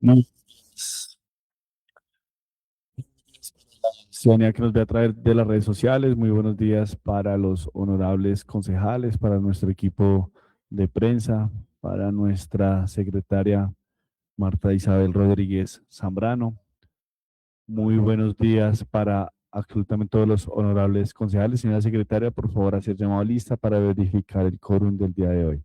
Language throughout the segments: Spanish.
Muy Ciudadanía que nos ve a través de las redes sociales. Muy buenos días para los honorables concejales, para nuestro equipo de prensa, para nuestra secretaria Marta Isabel Rodríguez Zambrano. Muy buenos días para absolutamente todos los honorables concejales. Señora secretaria, por favor, hacer llamado a lista para verificar el quórum del día de hoy.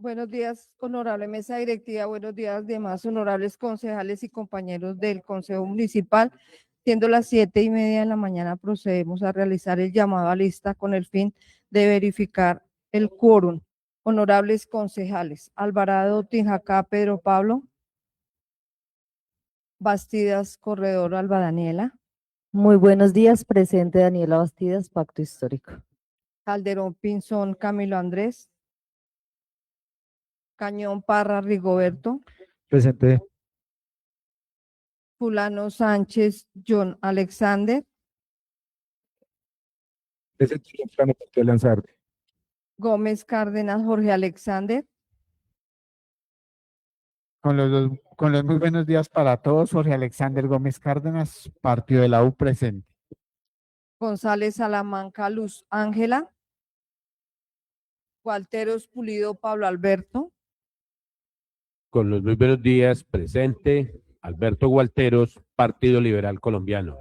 Buenos días, honorable mesa directiva. Buenos días, demás honorables concejales y compañeros del Consejo Municipal. Siendo las 7:30 de la mañana, procedemos a realizar el llamado a lista con el fin de verificar el quórum. Honorables concejales: Alvarado, Tinjacá, Pedro Pablo. Bastidas, Corredor, Alba Daniela. Muy buenos días, presente Daniela Bastidas, Pacto Histórico. Calderón, Pinzón, Camilo Andrés. Cañón, Parra, Rigoberto. Presente. Fulano, Sánchez, John Alexander. Presente. Plano Partido Alianza Verde. Gómez Cárdenas, Jorge Alexander. Con los muy buenos días para todos, Jorge Alexander Gómez Cárdenas, Partido de la U presente. González Salamanca, Luz Ángela. Gualteros Pulido, Pablo Alberto. Con los muy buenos días, presente Alberto Gualteros, Partido Liberal Colombiano.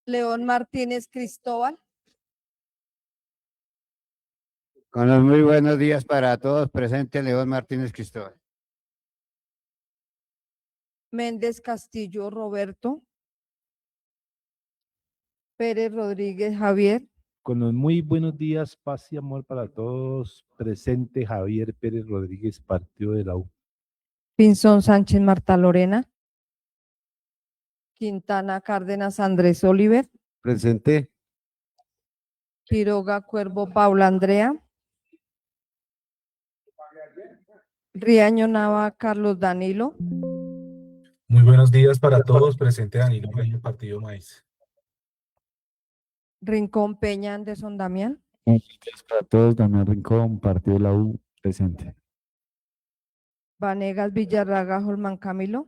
León Martínez Cristóbal. Con los muy buenos días para todos, presente León Martínez Cristóbal. Méndez Castillo Roberto. Pérez Rodríguez Javier. Con los muy buenos días, paz y amor para todos. Presente Javier Pérez Rodríguez, Partido de la U. Pinzón Sánchez Marta Lorena. Quintana Cárdenas Andrés Oliver. Presente. Quiroga Cuervo Paula Andrea. Riaño Nava Carlos Danilo. Muy buenos días para todos, presente Danilo Reño, Partido Maíz. Rincón Peña Anderson Damián. Buenos días para todos. Damián Rincón, Partido de la U, presente. Vanegas Villarraga Holman Camilo.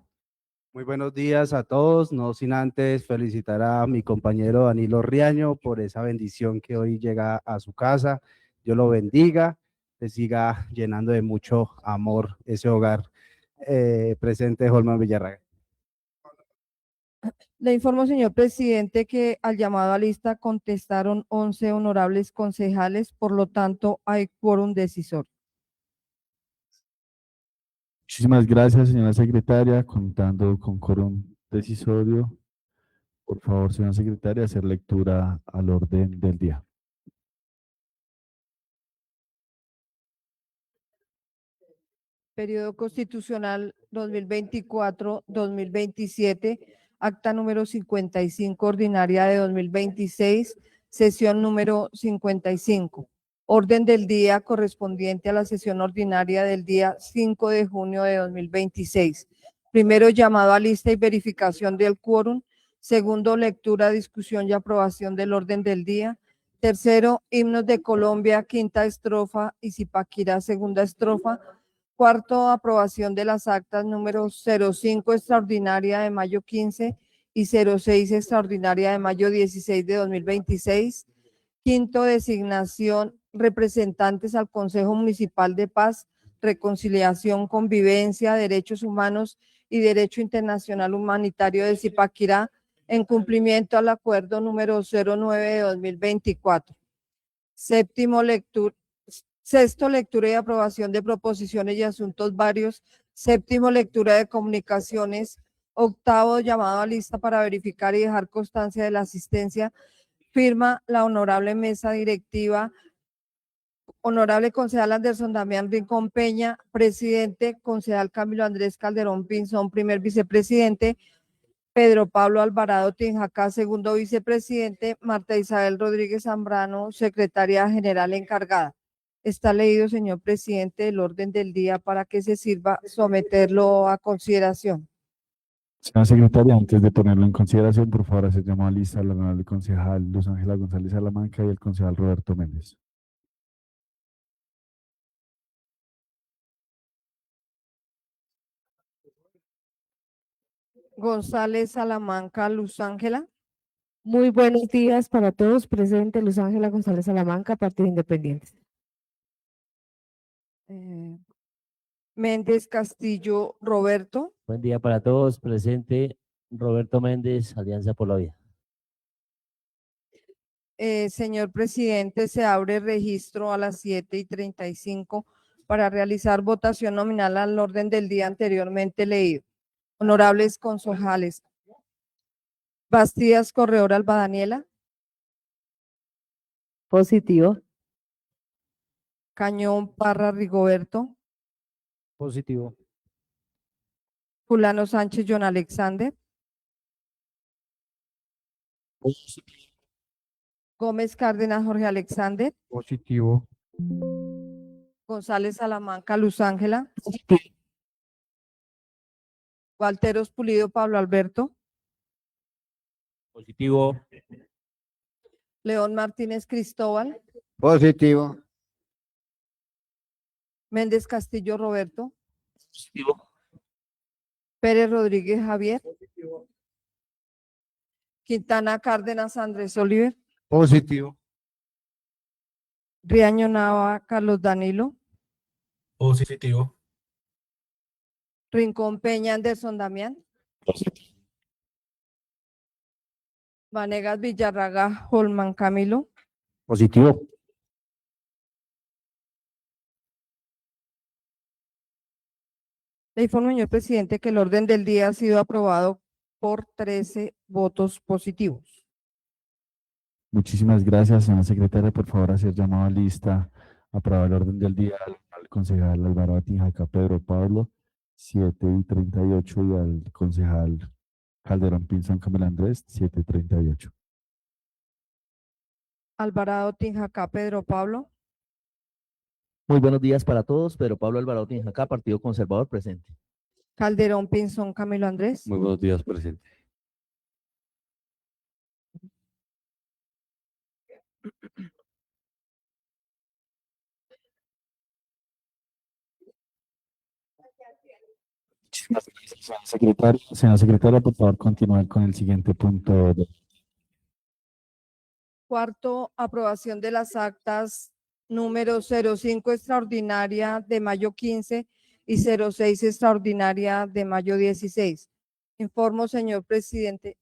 Muy buenos días a todos, no sin antes felicitar a mi compañero Danilo Riaño por esa bendición que hoy llega a su casa. Dios lo bendiga, le siga llenando de mucho amor ese hogar. Presente Holman Villarraga. Le informo, señor presidente, que al llamado a lista contestaron 11 honorables concejales, por lo tanto hay quórum decisor. Muchísimas gracias, señora secretaria. Contando con quórum decisorio, por favor, señora secretaria, hacer lectura al orden del día. Periodo constitucional 2024-2027, acta número 55, ordinaria de 2026, sesión número 55. Orden del día correspondiente a la sesión ordinaria del día 5 de junio de 2026. Primero, llamado a lista y verificación del quórum. Segundo, lectura, discusión y aprobación del orden del día. Tercero, himnos de Colombia, quinta estrofa, y Zipaquirá, segunda estrofa. Cuarto, aprobación de las actas número 05 extraordinaria de mayo 15 y 06 extraordinaria de mayo 16 de 2026. Quinto, designación representantes al Consejo Municipal de Paz, Reconciliación, Convivencia, Derechos Humanos y Derecho Internacional Humanitario de Zipaquirá en cumplimiento al acuerdo número 09 de 2024. Sexto, lectura y aprobación de proposiciones y asuntos varios. Séptimo, lectura de comunicaciones. Octavo, llamado a lista para verificar y dejar constancia de la asistencia. Firma la honorable mesa directiva. Honorable concejal Anderson Damián Rincón Peña, presidente. Concejal Camilo Andrés Calderón Pinzón, primer vicepresidente. Pedro Pablo Alvarado Tinjacá, segundo vicepresidente. Marta Isabel Rodríguez Zambrano, secretaria general encargada. Está leído, señor presidente, el orden del día para que se sirva someterlo a consideración. Señora secretaria, antes de ponerlo en consideración, por favor, hacer llamado a lista al honorable concejal Luz Ángela González Salamanca y el concejal Roberto Méndez. González Salamanca, Luz Ángela. Muy buenos días para todos. Presente Luz Ángela González Salamanca, Partido Independiente. Méndez Castillo, Roberto. Buen día para todos. Presente Roberto Méndez, Alianza por la Vida. Señor presidente, se abre registro a las 7:35 para realizar votación nominal al orden del día anteriormente leído. Honorables concejales. Bastidas Corredor Alba Daniela. Positivo. Cañón Parra Rigoberto. Positivo. Fulano Sánchez John Alexander. Gómez Cárdenas Jorge Alexander. Positivo. González Salamanca Luz Ángela. Walteros Pulido Pablo Alberto. Positivo. León Martínez Cristóbal. Positivo. Méndez Castillo Roberto. Positivo. Pérez Rodríguez Javier. Quintana Cárdenas Andrés Oliver. Positivo. Riaño Nava Carlos Danilo. Positivo. Rincón Peña Anderson Damián. Vanegas Villarraga Holman Camilo. Positivo. Le informo, señor presidente, que el orden del día ha sido aprobado por 13 votos positivos. Muchísimas gracias, señora secretaria. Por favor, hacer llamado a lista, aprobar el orden del día al concejal Álvaro Atinjaca Pedro Pablo, 7:38, y al concejal Calderón Pinzón Camilo Andrés, 7:38. Alvarado Tinjacá Pedro Pablo. Muy buenos días para todos. Pedro Pablo Alvarado Tinjacá, Partido Conservador, presente. Calderón Pinzón Camilo Andrés. Muy buenos días, presente. Muchísimas gracias, señora secretaria. Señora secretaria, por favor, continuar con el siguiente punto. Cuarto, aprobación de las actas número 05 extraordinaria de mayo 15 y 06 extraordinaria de mayo 16. Informo, señor presidente.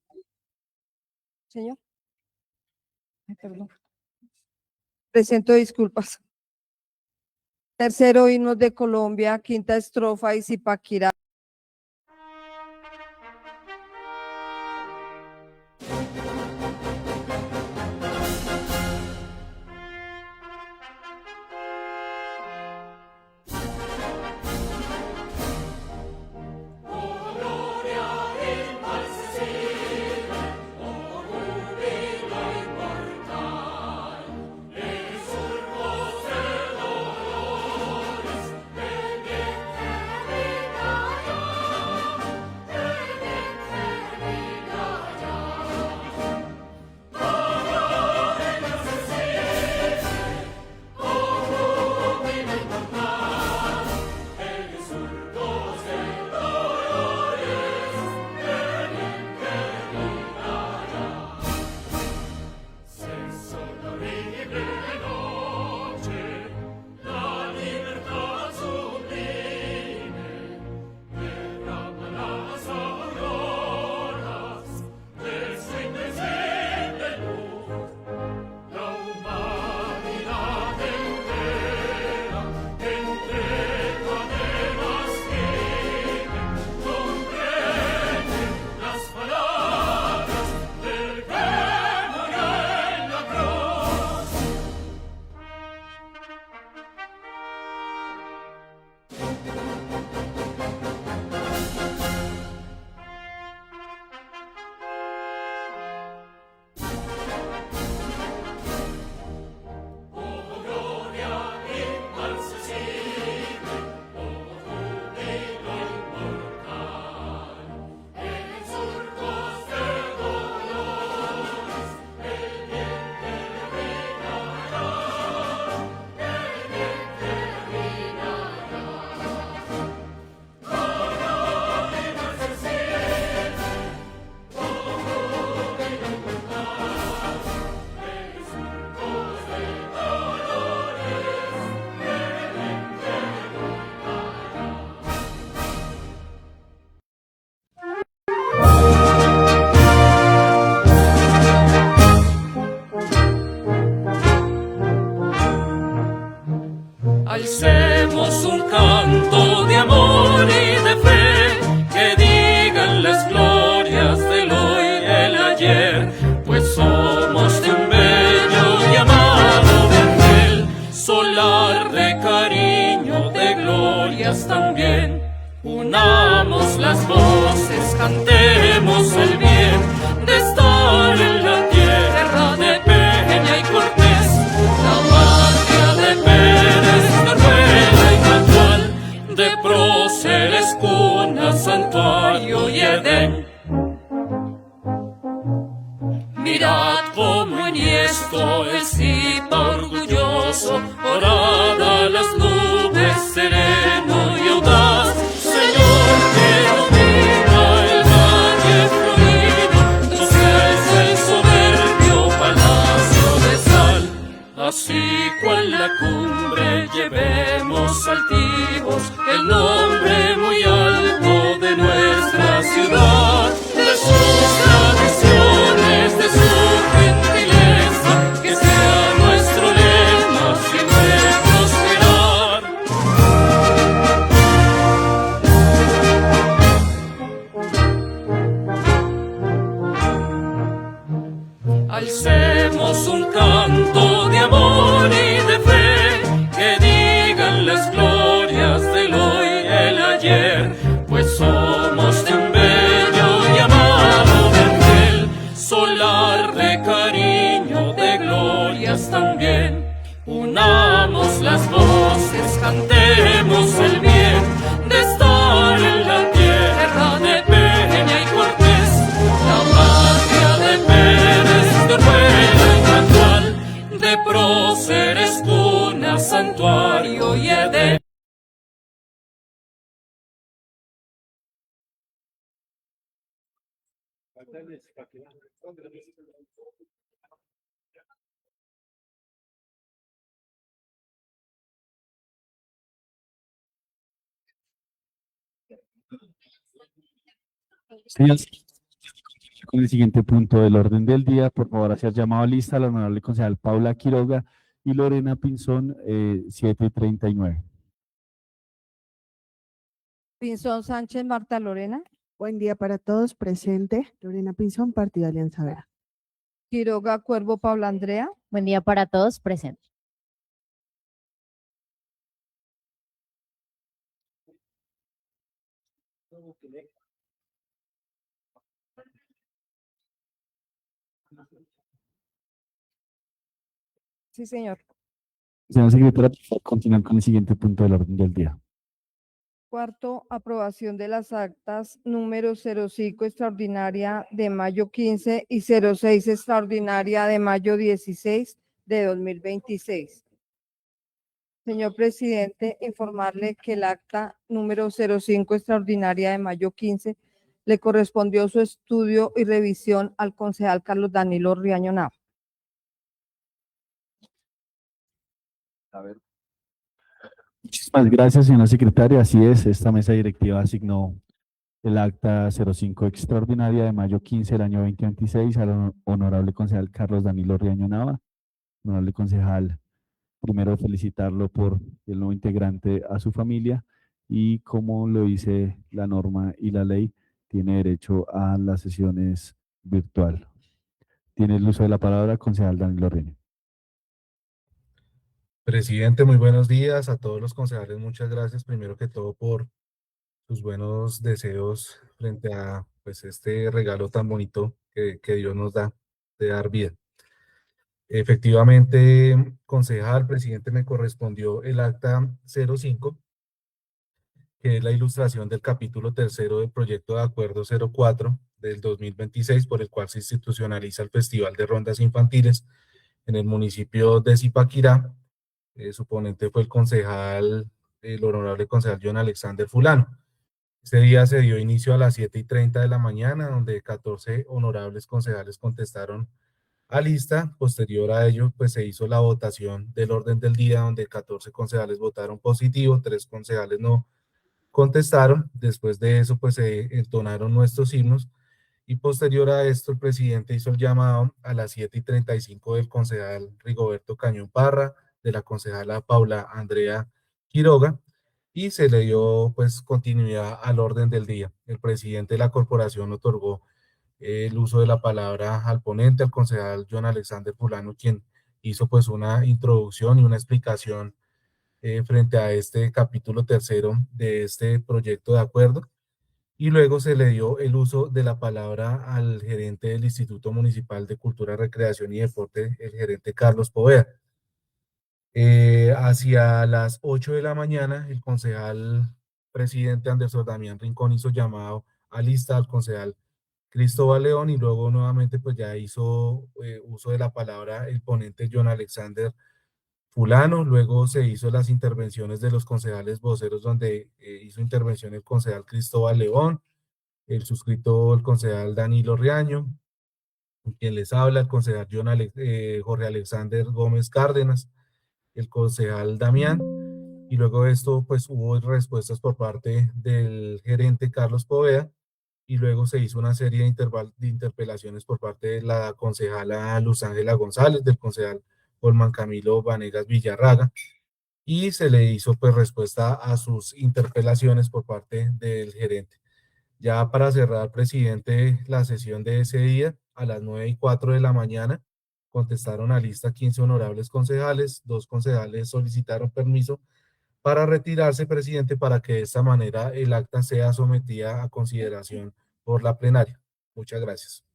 Señor. Ay, perdón. Presento disculpas. Tercero, himnos de Colombia, quinta estrofa y Zipaquirá. Alcemos un canto de amor y de fe, que digan las glorias del hoy y el ayer, pues somos de un bello y amado vergel, solar de cariño, de glorias también. Unamos las voces, cantemos el bien de estar en la tierra de Peña y Cortés, la patria de Pérez, de Rueda y Catual, de próceres, cuna, santuario y Edén. Mirad cómo enhiesto el Zipa orgulloso, orada a las nubes, sereno y audaz, Señor que domina el valle florido, nos alza el soberbio palacio de sal. Así cual la cumbre llevemos altivos el nombre muy alto de nuestra ciudad, de sus tradiciones, de su gentileza, que sea nuestro lema siempre prosperar. Alcemos un canto de amor y de fe, que digan las glorias del hoy y el ayer, pues somos de un bello y amado vergel, solar de cariño, de glorias también. Unamos las voces, cantemos el bien de estar en la tierra de Peña y Cortés, la patria de Pérez, de Rueda y Catual, de próceres, cuna, santuario y Edén. Señores, con el siguiente punto del orden del día, por favor, hacer llamado a lista la honorable concejal Paula Quiroga y Lorena Pinzón, 7:39. Pinzón Sánchez Marta Lorena. Buen día para todos. Presente Lorena Pinzón, Partido Alianza Vera. Quiroga Cuervo Paula Andrea. Buen día para todos. Presente. Sí, señor. Señora secretaria, por favor, continuar con el siguiente punto del orden del día. Cuarto, aprobación de las actas número 05 extraordinaria de mayo 15 y 06 extraordinaria de mayo 16 de 2026. Señor presidente, informarle que el acta número 05 extraordinaria de mayo 15 le correspondió su estudio y revisión al concejal Carlos Danilo Riaño Nava. A ver. Muchísimas gracias, señora secretaria. Así es, esta mesa directiva asignó el acta 05 extraordinaria de mayo 15 del año 2026 al honorable concejal Carlos Danilo Riaño Nava. Honorable concejal, primero felicitarlo por el nuevo integrante a su familia y, como lo dice la norma y la ley, tiene derecho a las sesiones virtual. Tiene el uso de la palabra, concejal Danilo Riaño. Presidente, muy buenos días a todos los concejales. Muchas gracias, primero que todo, por sus buenos deseos frente a pues, este regalo tan bonito que Dios nos da de dar vida. Efectivamente, concejal, presidente, me correspondió el acta 05, que es la ilustración del capítulo tercero del proyecto de acuerdo 04 del 2026, por el cual se institucionaliza el Festival de Rondas Infantiles en el municipio de Zipaquirá. Su ponente fue el concejal, el honorable concejal John Alexander Fulano. Este día se dio inicio a las 7:30 de la mañana, donde 14 honorables concejales contestaron a lista. Posterior a ello, pues se hizo la votación del orden del día, donde 14 concejales votaron positivo, 3 concejales no contestaron. Después de eso, pues se entonaron nuestros himnos, y posterior a esto, el presidente hizo el llamado a las 7:35 del concejal Rigoberto Cañón Parra, de la concejala Paula Andrea Quiroga, y se le dio pues continuidad al orden del día. El presidente de la corporación otorgó el uso de la palabra al ponente, al concejal John Alexander Fulano, quien hizo pues una introducción y una explicación frente a este capítulo tercero de este proyecto de acuerdo. Y luego se le dio el uso de la palabra al gerente del Instituto Municipal de Cultura, Recreación y Deporte, el gerente Carlos Poveda. Hacia las 8 de la mañana, el concejal presidente Anderson Damián Rincón hizo llamado a lista al concejal Cristóbal León, y luego nuevamente pues ya hizo uso de la palabra el ponente John Alexander Fulano. Luego se hizo las intervenciones de los concejales voceros, donde hizo intervención el concejal Cristóbal León, el suscrito el concejal Danilo Riaño, quien les habla, el concejal Jorge Alexander Gómez Cárdenas, el concejal Damián, y luego de esto pues hubo respuestas por parte del gerente Carlos Poveda, y luego se hizo una serie de interpelaciones por parte de la concejala Luz Ángela González, del concejal Olman Camilo Vanegas Villarraga, y se le hizo pues respuesta a sus interpelaciones por parte del gerente. Ya para cerrar, presidente, la sesión de ese día, a las 9:04 de la mañana, contestaron a lista 15 honorables concejales. 2 concejales solicitaron permiso para retirarse, presidente, para que de esta manera el acta sea sometida a consideración por la plenaria. Muchas gracias.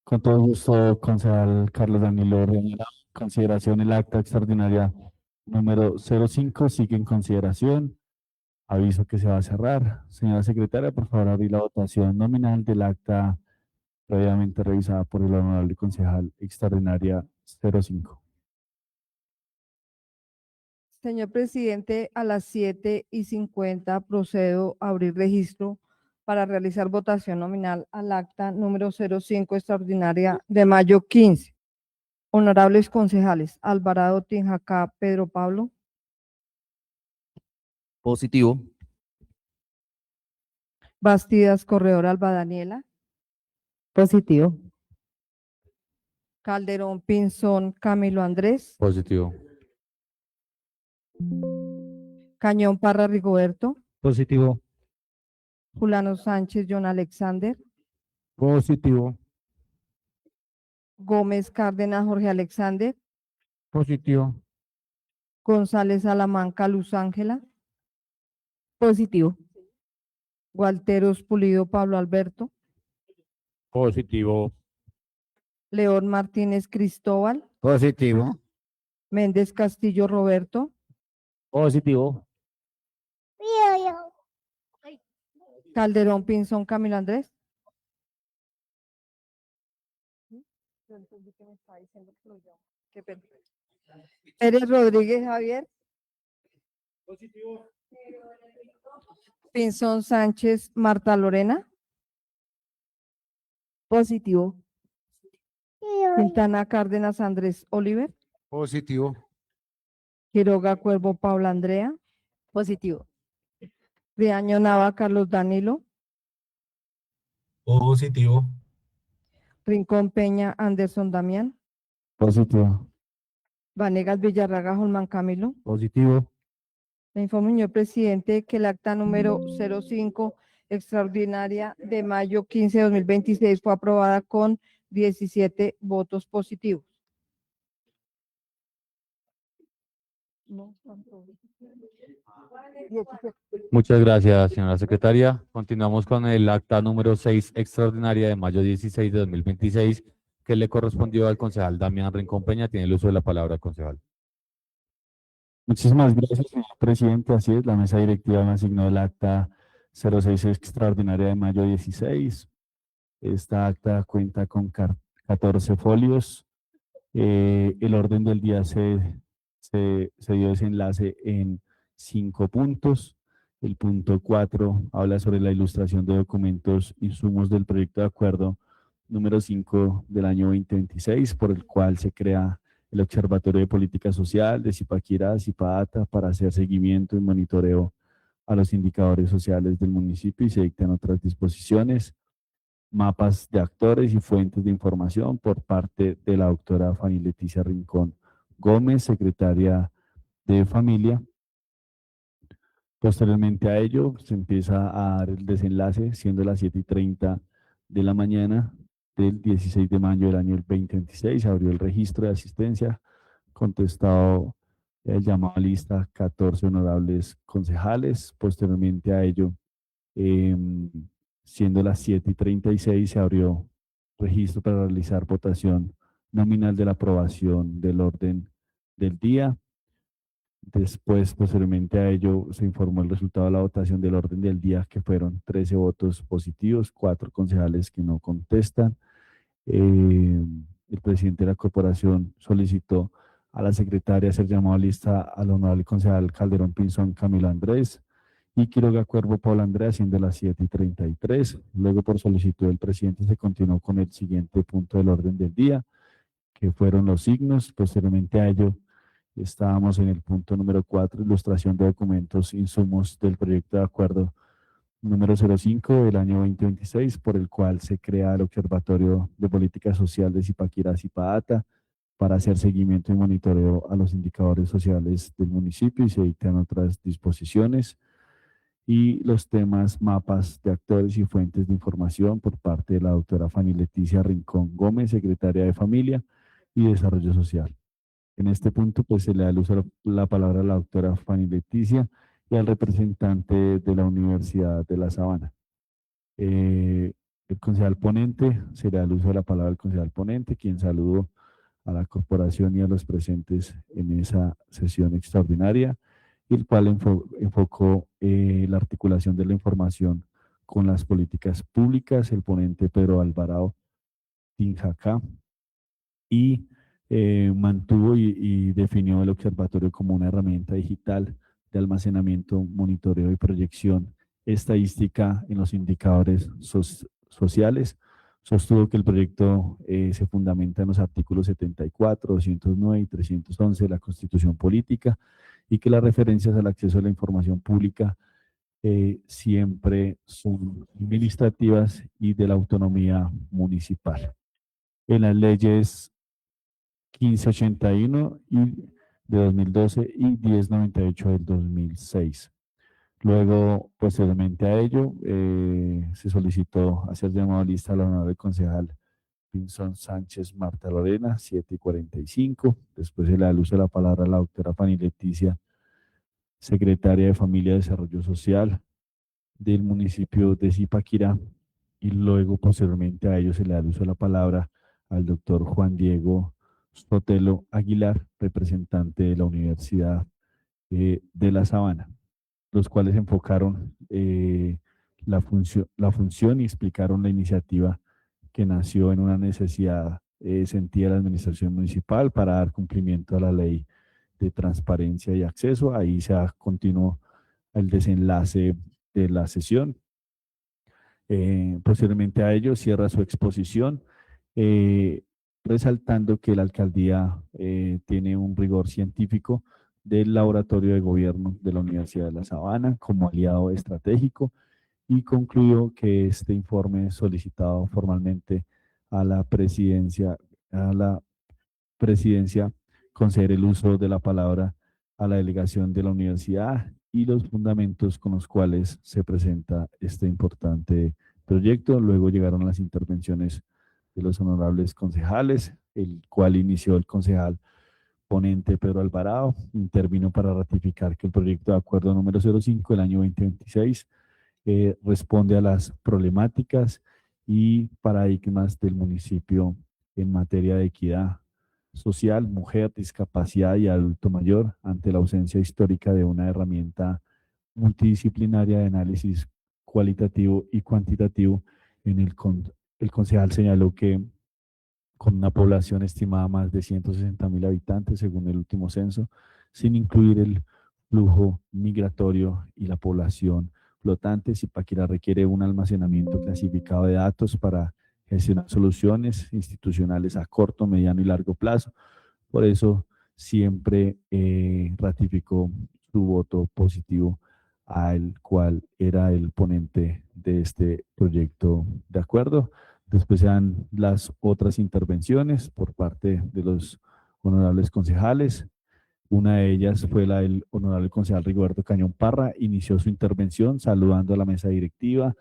Con todo gusto, concejal Carlos Danilo Riaño. Consideración, el acta extraordinaria número 05 sigue en consideración. Aviso que se va a cerrar. Señora secretaria, por favor, abrir la votación nominal del acta previamente revisada por el honorable concejal extraordinaria 05. Señor presidente, a las 7:50 procedo a abrir registro para realizar votación nominal al acta número 05 extraordinaria de mayo 15. Honorables concejales, Alvarado Tinjacá, Pedro Pablo, Positivo. Bastidas Corredor Alba Daniela, Positivo. Calderón Pinzón Camilo Andrés, Positivo. Cañón Parra Rigoberto, Positivo. Fulano Sánchez John Alexander, Positivo. Gómez Cárdenas Jorge Alexander, Positivo. González Salamanca Luz Ángela, Positivo. Gualteros Pulido Pablo Alberto, Positivo. León Martínez Cristóbal, Positivo. Méndez Castillo Roberto, Positivo. Calderón Pinzón Camilo Andrés. Pérez Rodríguez Javier. Pinzón Sánchez Marta Lorena. Positivo. Quintana Cárdenas Andrés Oliver. Positivo. Quiroga Cuervo Paula Andrea. Positivo. Riaño Nava Carlos Danilo. Positivo. Rincón Peña Anderson Damián. Positivo. Vanegas Villarraga Holman Camilo. Positivo. Le informo, señor presidente, que el acta número 05 extraordinaria de mayo 15 de 2026 fue aprobada con 17 votos positivos. Muchas gracias, señora secretaria. Continuamos con el acta número 6 extraordinaria de mayo 16 de 2026, que le correspondió al concejal Damián Rincón Peña. Tiene el uso de la palabra, concejal. Muchísimas gracias, señor presidente. Así es, la mesa directiva me asignó el acta 06 extraordinaria de mayo 16. Esta acta cuenta con 14 folios. El orden del día se dio desenlace en 5 puntos. El punto 4 habla sobre la ilustración de documentos, insumos del proyecto de acuerdo número 5 del año 2026, por el cual se crea el Observatorio de Política Social de Zipaquirá, Zipata, para hacer seguimiento y monitoreo a los indicadores sociales del municipio, y se dictan otras disposiciones, mapas de actores y fuentes de información por parte de la doctora Fanny Leticia Rincón Gómez, secretaria de Familia. Posteriormente a ello, se empieza a dar el desenlace, siendo las 7:30 de la mañana del 16 de mayo del año 2026. Se abrió el registro de asistencia, contestado el llamado a lista 14 honorables concejales. Posteriormente a ello, siendo las 7:36, se abrió registro para realizar votación nominal de la aprobación del orden del día. Después, posteriormente a ello, se informó el resultado de la votación del orden del día, que fueron 13 votos positivos, 4 concejales que no contestan. El presidente de la corporación solicitó a la secretaria hacer llamado a lista al honorable concejal Calderón Pinzón Camilo Andrés y Quiroga Cuervo Paula Andrea, siendo las 7:33. Luego, por solicitud del presidente, se continuó con el siguiente punto del orden del día, que fueron los signos. Posteriormente a ello, estábamos en el punto número 4, ilustración de documentos, insumos del proyecto de acuerdo número 05 del año 2026, por el cual se crea el Observatorio de Política Social de Zipaquirá-Zipata para hacer seguimiento y monitoreo a los indicadores sociales del municipio, y se dictan otras disposiciones. Y los temas mapas de actores y fuentes de información por parte de la doctora Fanny Leticia Rincón Gómez, secretaria de Familia y Desarrollo Social. En este punto, pues se le da el uso la palabra a la doctora Fanny Leticia y al representante de la Universidad de La Sabana. El concejal ponente, se le da el uso de la palabra al concejal ponente, quien saludó a la corporación y a los presentes en esa sesión extraordinaria, el cual enfocó la articulación de la información con las políticas públicas. El ponente Pedro Alvarado Tinjacá, y mantuvo y definió el observatorio como una herramienta digital de almacenamiento, monitoreo y proyección estadística en los indicadores sociales. Sostuvo que el proyecto se fundamenta en los artículos 74, 209 y 311 de la Constitución Política, y que las referencias al acceso a la información pública siempre son administrativas y de la autonomía municipal. En las leyes 1581 de 2012 y 1098 del 2006. Luego, posteriormente a ello, se solicitó hacer llamado a lista al honorable concejal Pinzón Sánchez Marta Lorena, 7:45. Después se le da el uso de la palabra a la doctora Fanny Leticia, secretaria de Familia y Desarrollo Social del municipio de Zipaquirá, y luego, posteriormente a ello, se le da el uso de la palabra al doctor Juan Diego Sotelo Aguilar, representante de la Universidad de La Sabana, los cuales enfocaron la función y explicaron la iniciativa que nació en una necesidad sentida de la administración municipal para dar cumplimiento a la ley de transparencia y acceso. Ahí se continuó el desenlace de la sesión. Posteriormente a ello, cierra su exposición, resaltando que la alcaldía tiene un rigor científico del Laboratorio de Gobierno de la Universidad de La Sabana como aliado estratégico, y concluyó que este informe solicitado formalmente a la presidencia conceder el uso de la palabra a la delegación de la universidad y los fundamentos con los cuales se presenta este importante proyecto. Luego llegaron las intervenciones de los honorables concejales, el cual inició el concejal ponente Pedro Alvarado. Intervino para ratificar que el proyecto de acuerdo número 05 del año 2026 responde a las problemáticas y paradigmas del municipio en materia de equidad social, mujer, discapacidad y adulto mayor, ante la ausencia histórica de una herramienta multidisciplinaria de análisis cualitativo y cuantitativo. El concejal señaló que con una población estimada más de 160.000 habitantes según el último censo, sin incluir el flujo migratorio y la población flotante, Zipaquirá requiere un almacenamiento clasificado de datos para gestionar soluciones institucionales a corto, mediano y largo plazo. Por eso siempre ratificó su voto positivo, al cual era el ponente de este proyecto de acuerdo. Después se dan las otras intervenciones por parte de los honorables concejales. Una de ellas fue la del honorable concejal Rigoberto Cañón Parra. Inició su intervención saludando a la mesa directiva,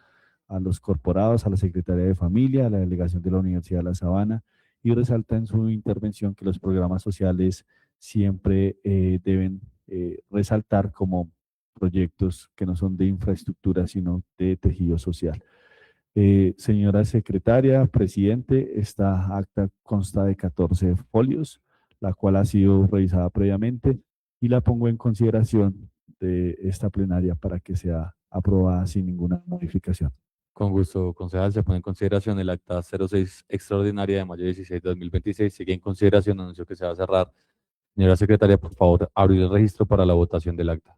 a los corporados, a la Secretaría de Familia, a la delegación de la Universidad de La Sabana, y resalta en su intervención que los programas sociales siempre deben resaltar como proyectos que no son de infraestructura, sino de tejido social. Señora secretaria, presidente, esta acta consta de 14 folios, la cual ha sido revisada previamente y la pongo en consideración de esta plenaria para que sea aprobada sin ninguna modificación. Con gusto, concejal. Se pone en consideración el acta 06 extraordinaria de mayo 16 de 2026. Sigue en consideración, anuncio que se va a cerrar. Señora secretaria, por favor, abrir el registro para la votación del acta.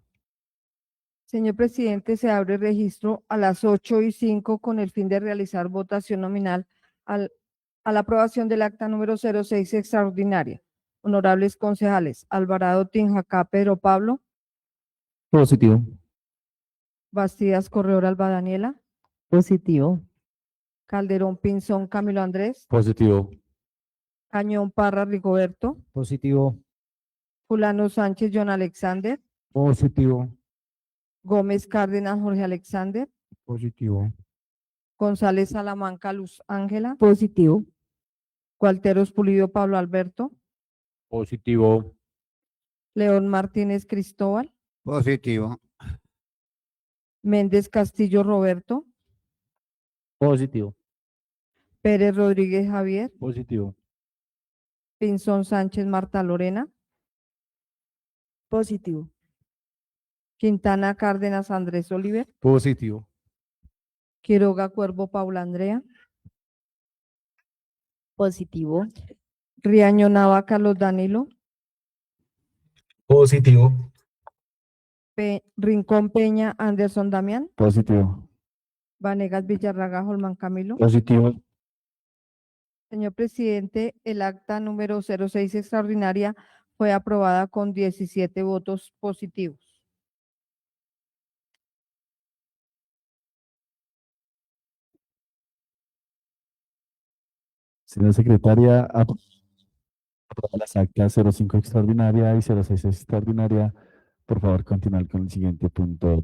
Señor presidente, se abre registro a las 8:05 con el fin de realizar votación nominal a la aprobación del acta número 06 extraordinaria. Honorables concejales, Alvarado Tinjacá Pedro Pablo, Positivo. Bastidas Corredor Alba Daniela, Positivo. Calderón Pinzón Camilo Andrés, Positivo. Cañón Parra Rigoberto, Positivo. Fulano Sánchez John Alexander, Positivo. Gómez Cárdenas Jorge Alexander, Positivo. González Salamanca Luz Ángela, Positivo. Gualteros Pulido Pablo Alberto, Positivo. León Martínez Cristóbal, Positivo. Méndez Castillo Roberto, Positivo. Pérez Rodríguez Javier, Positivo. Pinzón Sánchez Marta Lorena, Positivo. Quintana Cárdenas Andrés Oliver, Positivo. Quiroga Cuervo Paula Andrea, Positivo. Riaño Nava Carlos Danilo, Positivo. Rincón Peña Anderson Damián, Positivo. Vanegas Villarraga Holman Camilo. Positivo. Señor presidente, el acta número 06 extraordinaria fue aprobada con 17 votos positivos. Señora secretaria, aprueba las actas 05 extraordinaria y 06 extraordinaria. Por favor, continuar con el siguiente punto.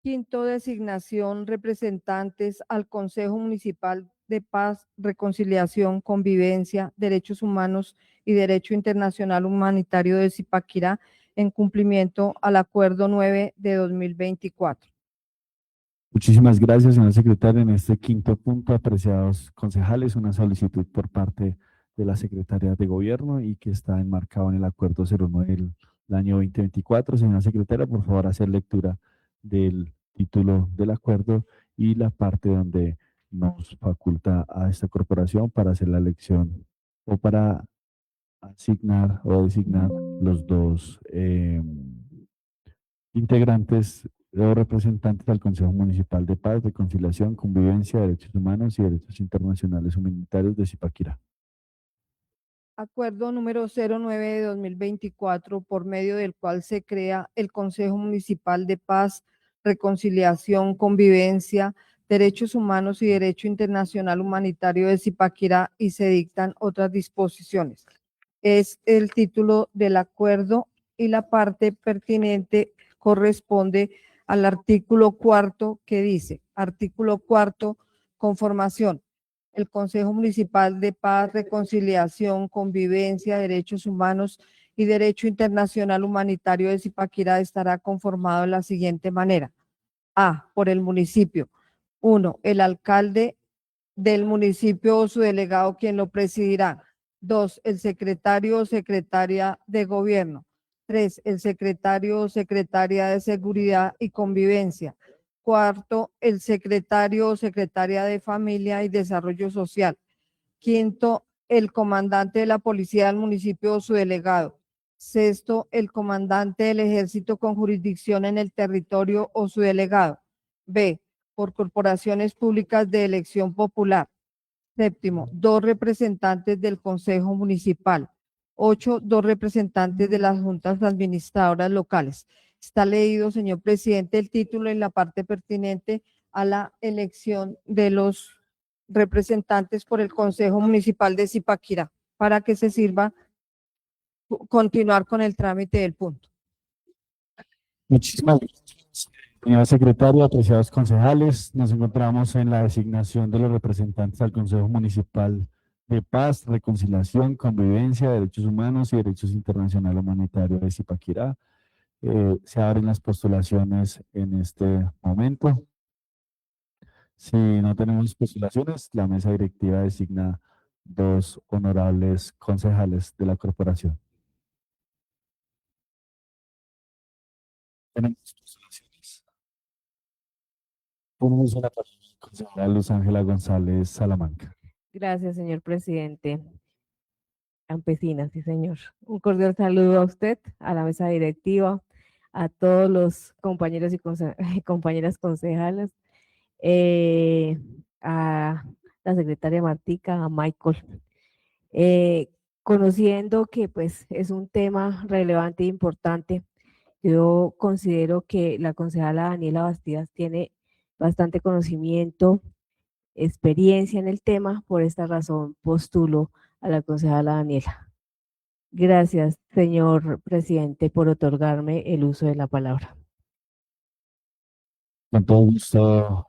Quinto, designación representantes al Consejo Municipal de Paz, Reconciliación, Convivencia, Derechos Humanos y Derecho Internacional Humanitario de Zipaquirá en cumplimiento al Acuerdo 9 de 2024. Muchísimas gracias, señora secretaria. En este quinto punto, apreciados concejales, una solicitud por parte de la Secretaría de Gobierno y que está enmarcado en el Acuerdo 09 del año 2024. Señora secretaria, por favor, hacer lectura del título del acuerdo y la parte donde nos faculta a esta corporación para hacer la elección o para asignar o designar los dos integrantes o representantes al Consejo Municipal de Paz, Reconciliación, Convivencia, Derechos Humanos y Derechos Internacionales Humanitarios de Zipaquirá. Acuerdo número 09 de 2024, por medio del cual se crea el Consejo Municipal de Paz, Reconciliación, Convivencia, Derechos Humanos y Derecho Internacional Humanitario de Zipaquirá y se dictan otras disposiciones. Es el título del acuerdo y la parte pertinente corresponde al artículo 4 que dice, artículo 4, conformación. El Consejo Municipal de Paz, Reconciliación, Convivencia, Derechos Humanos y Derecho Internacional Humanitario de Zipaquirá estará conformado de la siguiente manera. A, por el municipio. 1, el alcalde del municipio o su delegado quien lo presidirá. 2, el secretario o secretaria de gobierno. 3, el secretario o secretaria de seguridad y convivencia. 4, el secretario o secretaria de Familia y Desarrollo Social. 5, el comandante de la policía del municipio o su delegado. 6, el comandante del ejército con jurisdicción en el territorio o su delegado. B, por corporaciones públicas de elección popular. 7, 2 representantes del Consejo Municipal. 8, 2 representantes de las juntas administradoras locales. Está leído, señor presidente, el título en la parte pertinente a la elección de los representantes por el Consejo Municipal de Zipaquirá, para que se sirva continuar con el trámite del punto. Muchísimas gracias, señora secretaria, apreciados concejales. Nos encontramos en la designación de los representantes al Consejo Municipal de Paz, Reconciliación, Convivencia, Derechos Humanos y Derechos Internacional Humanitario de Zipaquirá. Se abren las postulaciones en este momento. Si no tenemos postulaciones, la mesa directiva designa 2 honorables concejales de la corporación. Tenemos postulaciones. Ponemos la palabra a la concejala Luz Ángela González Salamanca. Gracias, señor presidente. Campesina, sí, señor. Un cordial saludo a usted, a la mesa directiva, a todos los compañeros y compañeras concejales, a la secretaria Martica, a Michael. Conociendo que pues es un tema relevante e importante, yo considero que la concejala Daniela Bastidas tiene bastante conocimiento, experiencia en el tema, por esta razón postulo a la concejala Daniela. Gracias, señor presidente, por otorgarme el uso de la palabra. Con todo gusto,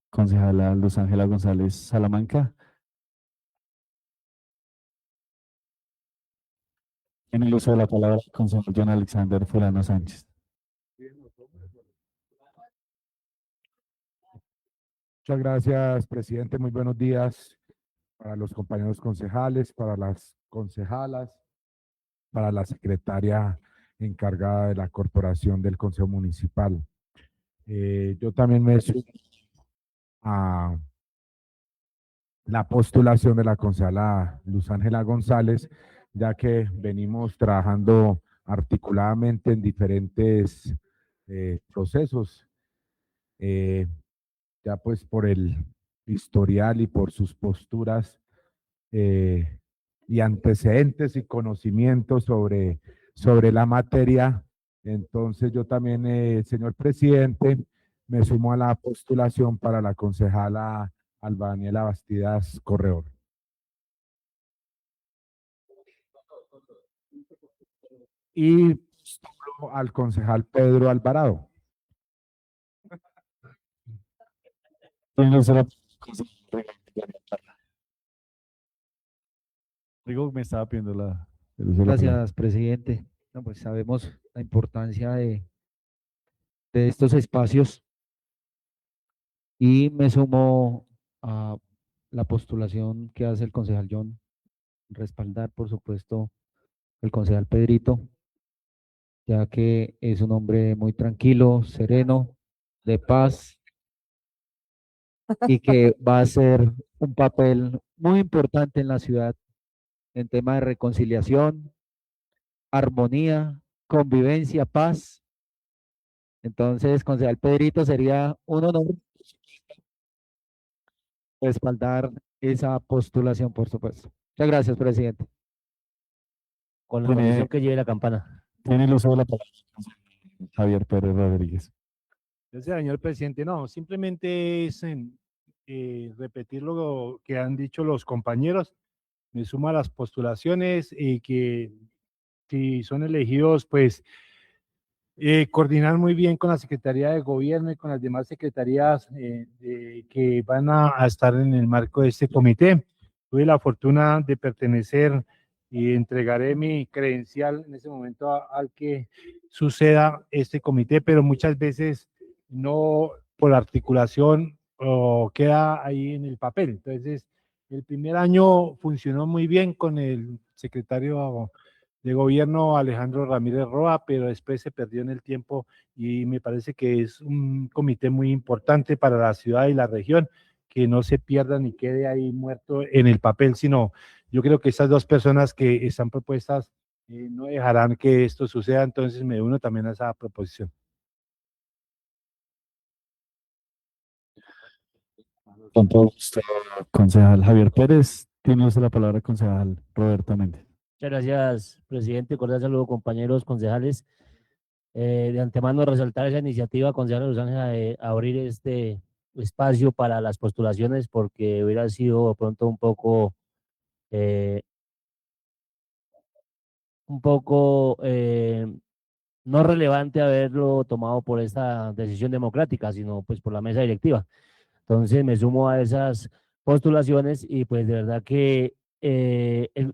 concejala Luz Ángela González Salamanca. En el uso de la palabra, concejal John Alexander Fulano Sánchez. Muchas gracias, presidente. Muy buenos días para los compañeros concejales, para las concejalas, para la secretaria encargada de la corporación del Consejo Municipal. Yo también me sumo a la postulación de la concejala Luz Ángela González, ya que venimos trabajando articuladamente en diferentes procesos, ya pues por el historial y por sus posturas y antecedentes y conocimientos sobre la materia. Entonces yo también, señor presidente, me sumo a la postulación para la concejala Alba Daniela Bastidas Corredor. Y postulo al concejal Pedro Alvarado. Rigo me estaba pidiendo el uso de la palabra. Gracias, presidente. No, pues sabemos la importancia de estos espacios y me sumo a la postulación que hace el concejal John, respaldar, por supuesto, el concejal Pedrito, ya que es un hombre muy tranquilo, sereno, de paz y que va a hacer un papel muy importante en la ciudad en tema de reconciliación, armonía, convivencia, paz. Entonces, concejal Pedrito, sería un honor respaldar esa postulación, por supuesto. Muchas gracias, presidente. Con la Tiene- condición que lleve la campana. Tiene el uso de la palabra Javier Pérez Rodríguez. Gracias, señor presidente. No, simplemente es repetir lo que han dicho los compañeros. Me sumo a las postulaciones y que si son elegidos, pues coordinar muy bien con la Secretaría de Gobierno y con las demás secretarías que van a estar en el marco de este comité. Tuve la fortuna de pertenecer y entregaré mi credencial en ese momento al que suceda este comité, pero muchas veces no por articulación o queda ahí en el papel. Entonces, el primer año funcionó muy bien con el secretario de Gobierno Alejandro Ramírez Roa, pero después se perdió en el tiempo y me parece que es un comité muy importante para la ciudad y la región, que no se pierda ni quede ahí muerto en el papel, sino yo creo que estas dos personas que están propuestas no dejarán que esto suceda, entonces me uno también a esa proposición. Con todo gusto, concejal Javier Pérez. Tiene usted la palabra, concejal Roberto Méndez. Muchas gracias, presidente. Cordial saludo, compañeros concejales. De antemano resaltar esa iniciativa, concejal Luz Ángela, de abrir este espacio para las postulaciones, porque hubiera sido de pronto un poco un poco no relevante haberlo tomado por esta decisión democrática, sino pues por la mesa directiva. Entonces me sumo a esas postulaciones y pues de verdad que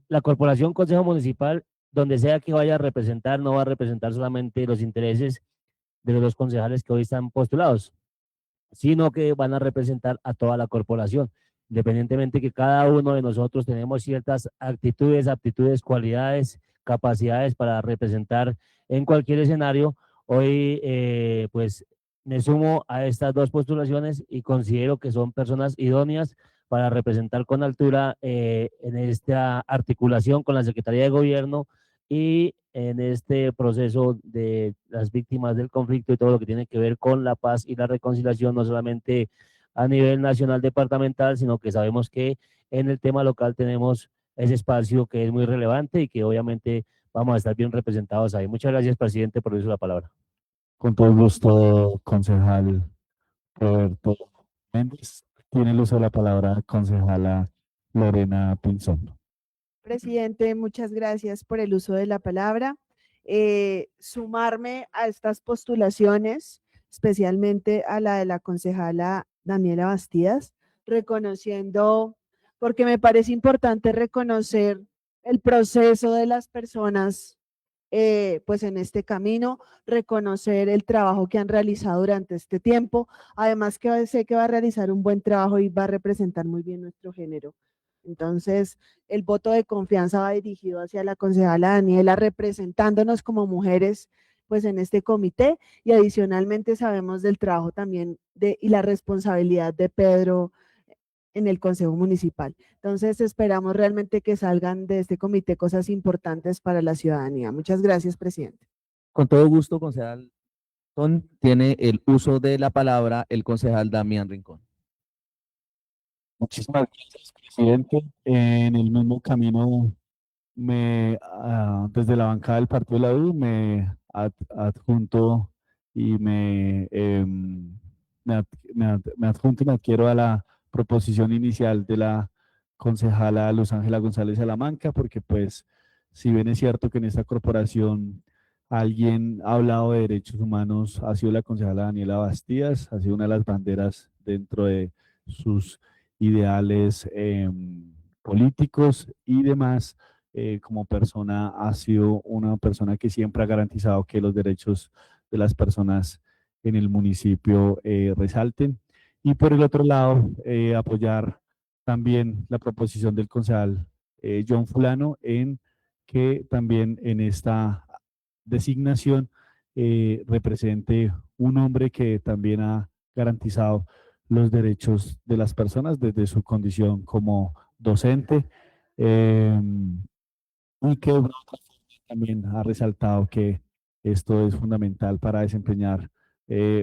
la corporación Consejo Municipal, donde sea que vaya a representar, no va a representar solamente los intereses de los dos concejales que hoy están postulados, sino que van a representar a toda la corporación, independientemente que cada uno de nosotros tenemos ciertas actitudes, aptitudes, cualidades, capacidades para representar en cualquier escenario. Hoy, pues, me sumo a estas dos postulaciones y considero que son personas idóneas para representar con altura en esta articulación con la Secretaría de Gobierno y en este proceso de las víctimas del conflicto y todo lo que tiene que ver con la paz y la reconciliación, no solamente a nivel nacional departamental, sino que sabemos que en el tema local tenemos ese espacio que es muy relevante y que obviamente vamos a estar bien representados ahí. Muchas gracias, presidente, por eso la palabra. Con todo gusto, concejal Roberto Méndez. Tiene el uso de la palabra concejala Lorena Pinzón. Presidente, muchas gracias por el uso de la palabra. Sumarme a estas postulaciones, especialmente a la de la concejala Daniela Bastidas, reconociendo, porque me parece importante reconocer el proceso de las personas pues en este camino, reconocer el trabajo que han realizado durante este tiempo, además que sé que va a realizar un buen trabajo y va a representar muy bien nuestro género. Entonces, el voto de confianza va dirigido hacia la concejala Daniela, representándonos como mujeres pues en este comité, y adicionalmente sabemos del trabajo también y la responsabilidad de Pedro en el Consejo Municipal. Entonces, esperamos realmente que salgan de este comité cosas importantes para la ciudadanía. Muchas gracias, presidente. Con todo gusto, concejal. Tiene el uso de la palabra el concejal Damián Rincón. Muchísimas gracias, presidente. En el mismo camino, desde la bancada del Partido de la U, me adjunto y me adjunto y me adquiero a la proposición inicial de la concejala Luz Ángela González Salamanca, porque pues, si bien es cierto que en esta corporación alguien ha hablado de derechos humanos, ha sido la concejala Daniela Bastidas, ha sido una de las banderas dentro de sus ideales políticos y demás. Como persona ha sido una persona que siempre ha garantizado que los derechos de las personas en el municipio resalten. Y por el otro lado, apoyar también la proposición del concejal John Fulano en que también en esta designación represente un hombre que también ha garantizado los derechos de las personas desde su condición como docente y que de una otra forma también ha resaltado que esto es fundamental para desempeñar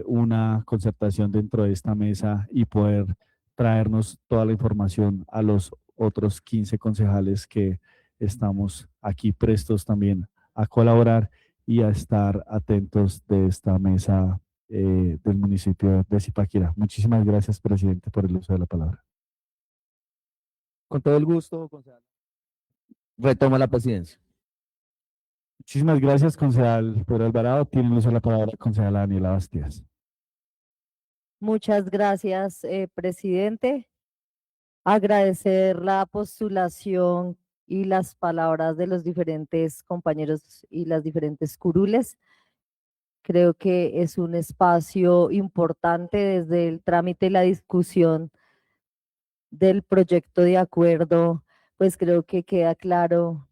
una concertación dentro de esta mesa y poder traernos toda la información a los otros 15 concejales que estamos aquí prestos también a colaborar y a estar atentos de esta mesa del municipio de Zipaquirá. Muchísimas gracias, presidente, por el uso de la palabra. Con todo el gusto, concejal. Retoma la presidencia. Muchísimas gracias, concejal Pedro Alvarado. Tiene el uso de la palabra concejala Daniela Bastidas. Muchas gracias, presidente. Agradecer la postulación y las palabras de los diferentes compañeros y las diferentes curules. Creo que es un espacio importante desde el trámite y la discusión del proyecto de acuerdo, pues creo que queda claro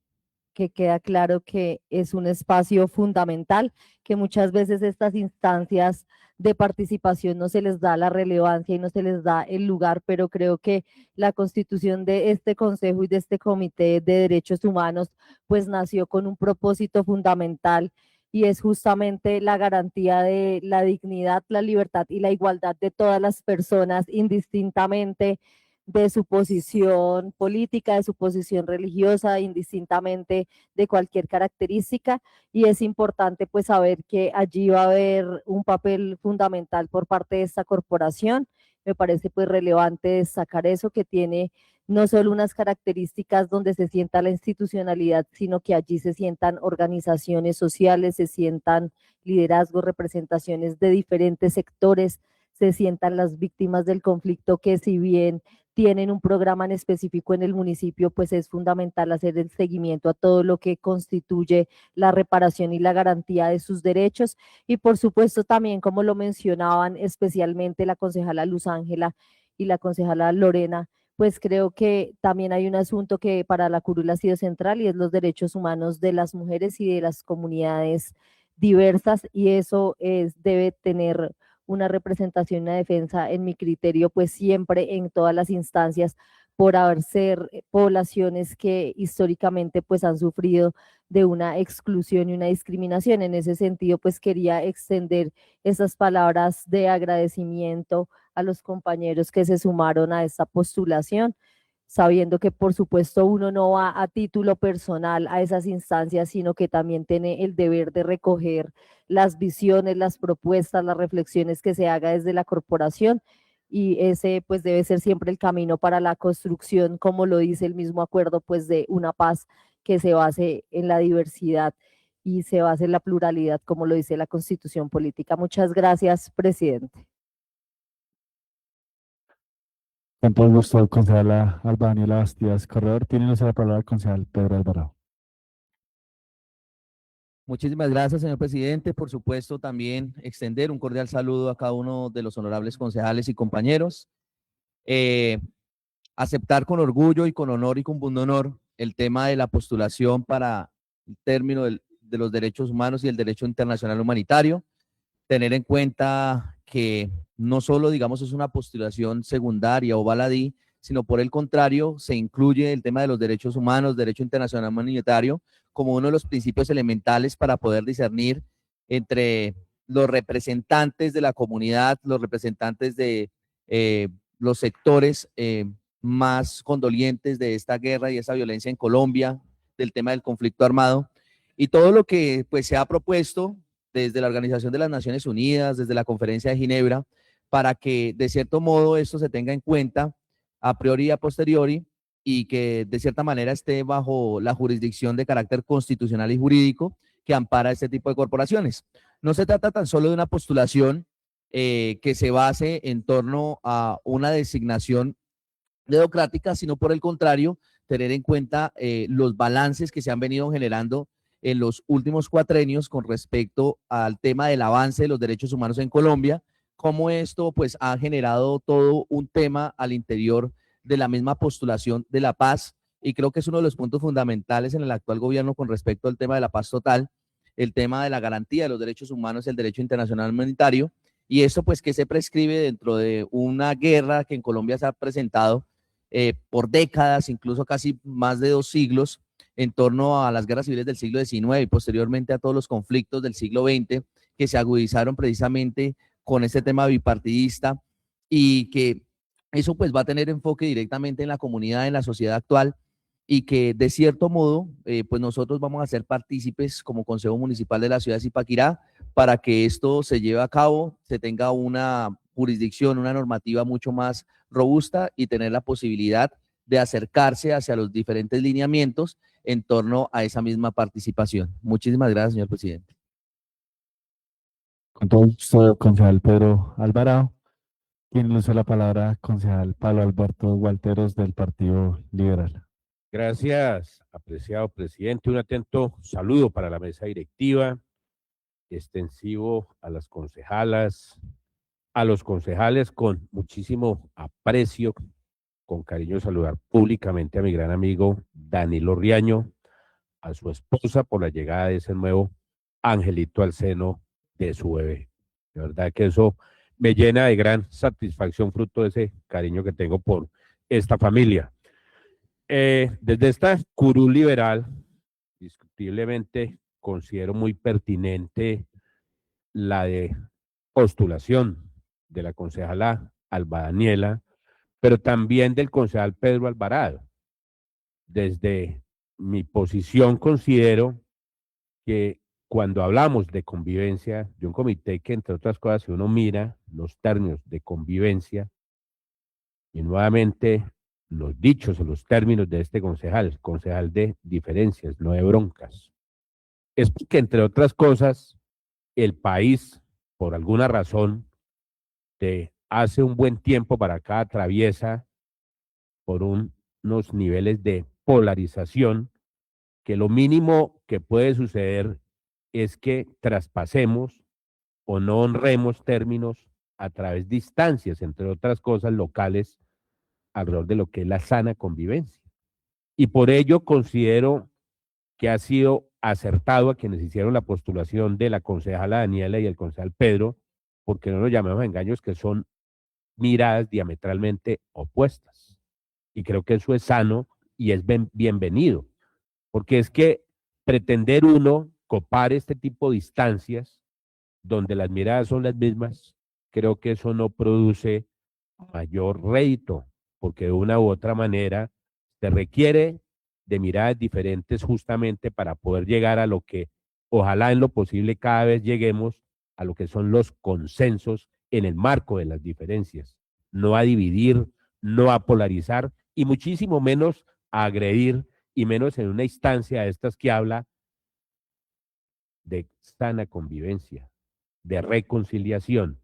que es un espacio fundamental, que muchas veces estas instancias de participación no se les da la relevancia y no se les da el lugar, pero creo que la constitución de este Consejo y de este Comité de Derechos Humanos pues nació con un propósito fundamental, y es justamente la garantía de la dignidad, la libertad y la igualdad de todas las personas, indistintamente de su posición política, de su posición religiosa, indistintamente de cualquier característica, y es importante pues saber que allí va a haber un papel fundamental por parte de esta corporación. Me parece pues relevante destacar eso, que tiene no solo unas características donde se sienta la institucionalidad, sino que allí se sientan organizaciones sociales, se sientan liderazgos, representaciones de diferentes sectores, se sientan las víctimas del conflicto que si bien tienen un programa en específico en el municipio, pues es fundamental hacer el seguimiento a todo lo que constituye la reparación y la garantía de sus derechos. Y por supuesto también, como lo mencionaban especialmente la concejala Luz Ángela y la concejala Lorena, pues creo que también hay un asunto que para la curul ha sido central y es los derechos humanos de las mujeres y de las comunidades diversas, y eso debe tener una representación y una defensa, en mi criterio, pues siempre en todas las instancias, por haber ser poblaciones que históricamente pues han sufrido de una exclusión y una discriminación. En ese sentido, pues quería extender esas palabras de agradecimiento a los compañeros que se sumaron a esta postulación, sabiendo que por supuesto uno no va a título personal a esas instancias, sino que también tiene el deber de recoger las visiones, las propuestas, las reflexiones que se haga desde la corporación, y ese pues debe ser siempre el camino para la construcción, como lo dice el mismo acuerdo, pues de una paz que se base en la diversidad y se base en la pluralidad, como lo dice la Constitución política. Muchas gracias, presidente. Con todo gusto, concejala Alba Daniela Bastidas Corredor. Tiene la palabra el concejal Pedro Alvarado. Muchísimas gracias, señor presidente. Por supuesto, también extender un cordial saludo a cada uno de los honorables concejales y compañeros. Aceptar con orgullo y con honor y con honor el tema de la postulación para el término de los derechos humanos y el derecho internacional humanitario. Tener en cuenta que no solo, digamos, es una postulación secundaria o baladí, sino por el contrario, se incluye el tema de los derechos humanos, derecho internacional humanitario, como uno de los principios elementales para poder discernir entre los representantes de la comunidad, los representantes de los sectores más condolientes de esta guerra y esta violencia en Colombia, del tema del conflicto armado, y todo lo que pues se ha propuesto desde la Organización de las Naciones Unidas, desde la Conferencia de Ginebra, para que de cierto modo esto se tenga en cuenta a priori y a posteriori, y que de cierta manera esté bajo la jurisdicción de carácter constitucional y jurídico que ampara este tipo de corporaciones. No se trata tan solo de una postulación que se base en torno a una designación democrática, sino por el contrario, tener en cuenta los balances que se han venido generando en los últimos cuatrenios con respecto al tema del avance de los derechos humanos en Colombia, cómo esto pues ha generado todo un tema al interior de la misma postulación de la paz, y creo que es uno de los puntos fundamentales en el actual gobierno con respecto al tema de la paz total, el tema de la garantía de los derechos humanos y el derecho internacional humanitario, y esto pues que se prescribe dentro de una guerra que en Colombia se ha presentado por décadas, incluso casi más de 2 siglos, en torno a las guerras civiles del siglo XIX y posteriormente a todos los conflictos del siglo XX que se agudizaron precisamente con este tema bipartidista, y que eso pues va a tener enfoque directamente en la comunidad, en la sociedad actual, y que de cierto modo pues nosotros vamos a ser partícipes como Consejo Municipal de la ciudad de Zipaquirá para que esto se lleve a cabo, se tenga una jurisdicción, una normativa mucho más robusta y tener la posibilidad de acercarse hacia los diferentes lineamientos en torno a esa misma participación. Muchísimas gracias, señor presidente. Con todo gusto, concejal Pedro Alvarado. Tiene uso la palabra concejal Pablo Alberto Gualteros del Partido Liberal. Gracias, apreciado presidente. Un atento saludo para la mesa directiva, extensivo a las concejalas, a los concejales, con muchísimo aprecio, con cariño saludar públicamente a mi gran amigo Danilo Riaño, a su esposa por la llegada de ese nuevo angelito al seno de su bebé. De verdad que eso me llena de gran satisfacción, fruto de ese cariño que tengo por esta familia. Desde esta curul liberal, discutiblemente considero muy pertinente la de postulación de la concejala Alba Daniela, pero también del concejal Pedro Alvarado. Desde mi posición considero que cuando hablamos de convivencia, de un comité que entre otras cosas, si uno mira los términos de convivencia, y nuevamente los dichos o los términos de este concejal de diferencias, no de broncas. Es porque, entre otras cosas, el país, por alguna razón, de hace un buen tiempo para acá atraviesa por unos niveles de polarización que lo mínimo que puede suceder es que traspasemos o no honremos términos a través de instancias, entre otras cosas locales, alrededor de lo que es la sana convivencia. Y por ello considero que ha sido acertado a quienes hicieron la postulación de la concejala Daniela y el concejal Pedro, porque no nos llamemos a engaños, que son miradas diametralmente opuestas. Y creo que eso es sano y es bienvenido, porque es que pretender uno copar este tipo de instancias donde las miradas son las mismas, creo que eso no produce mayor rédito, porque de una u otra manera se requiere de miradas diferentes justamente para poder llegar a lo que ojalá en lo posible cada vez lleguemos a lo que son los consensos en el marco de las diferencias, no a dividir, no a polarizar y muchísimo menos a agredir y menos en una instancia de estas que habla de sana convivencia, de reconciliación.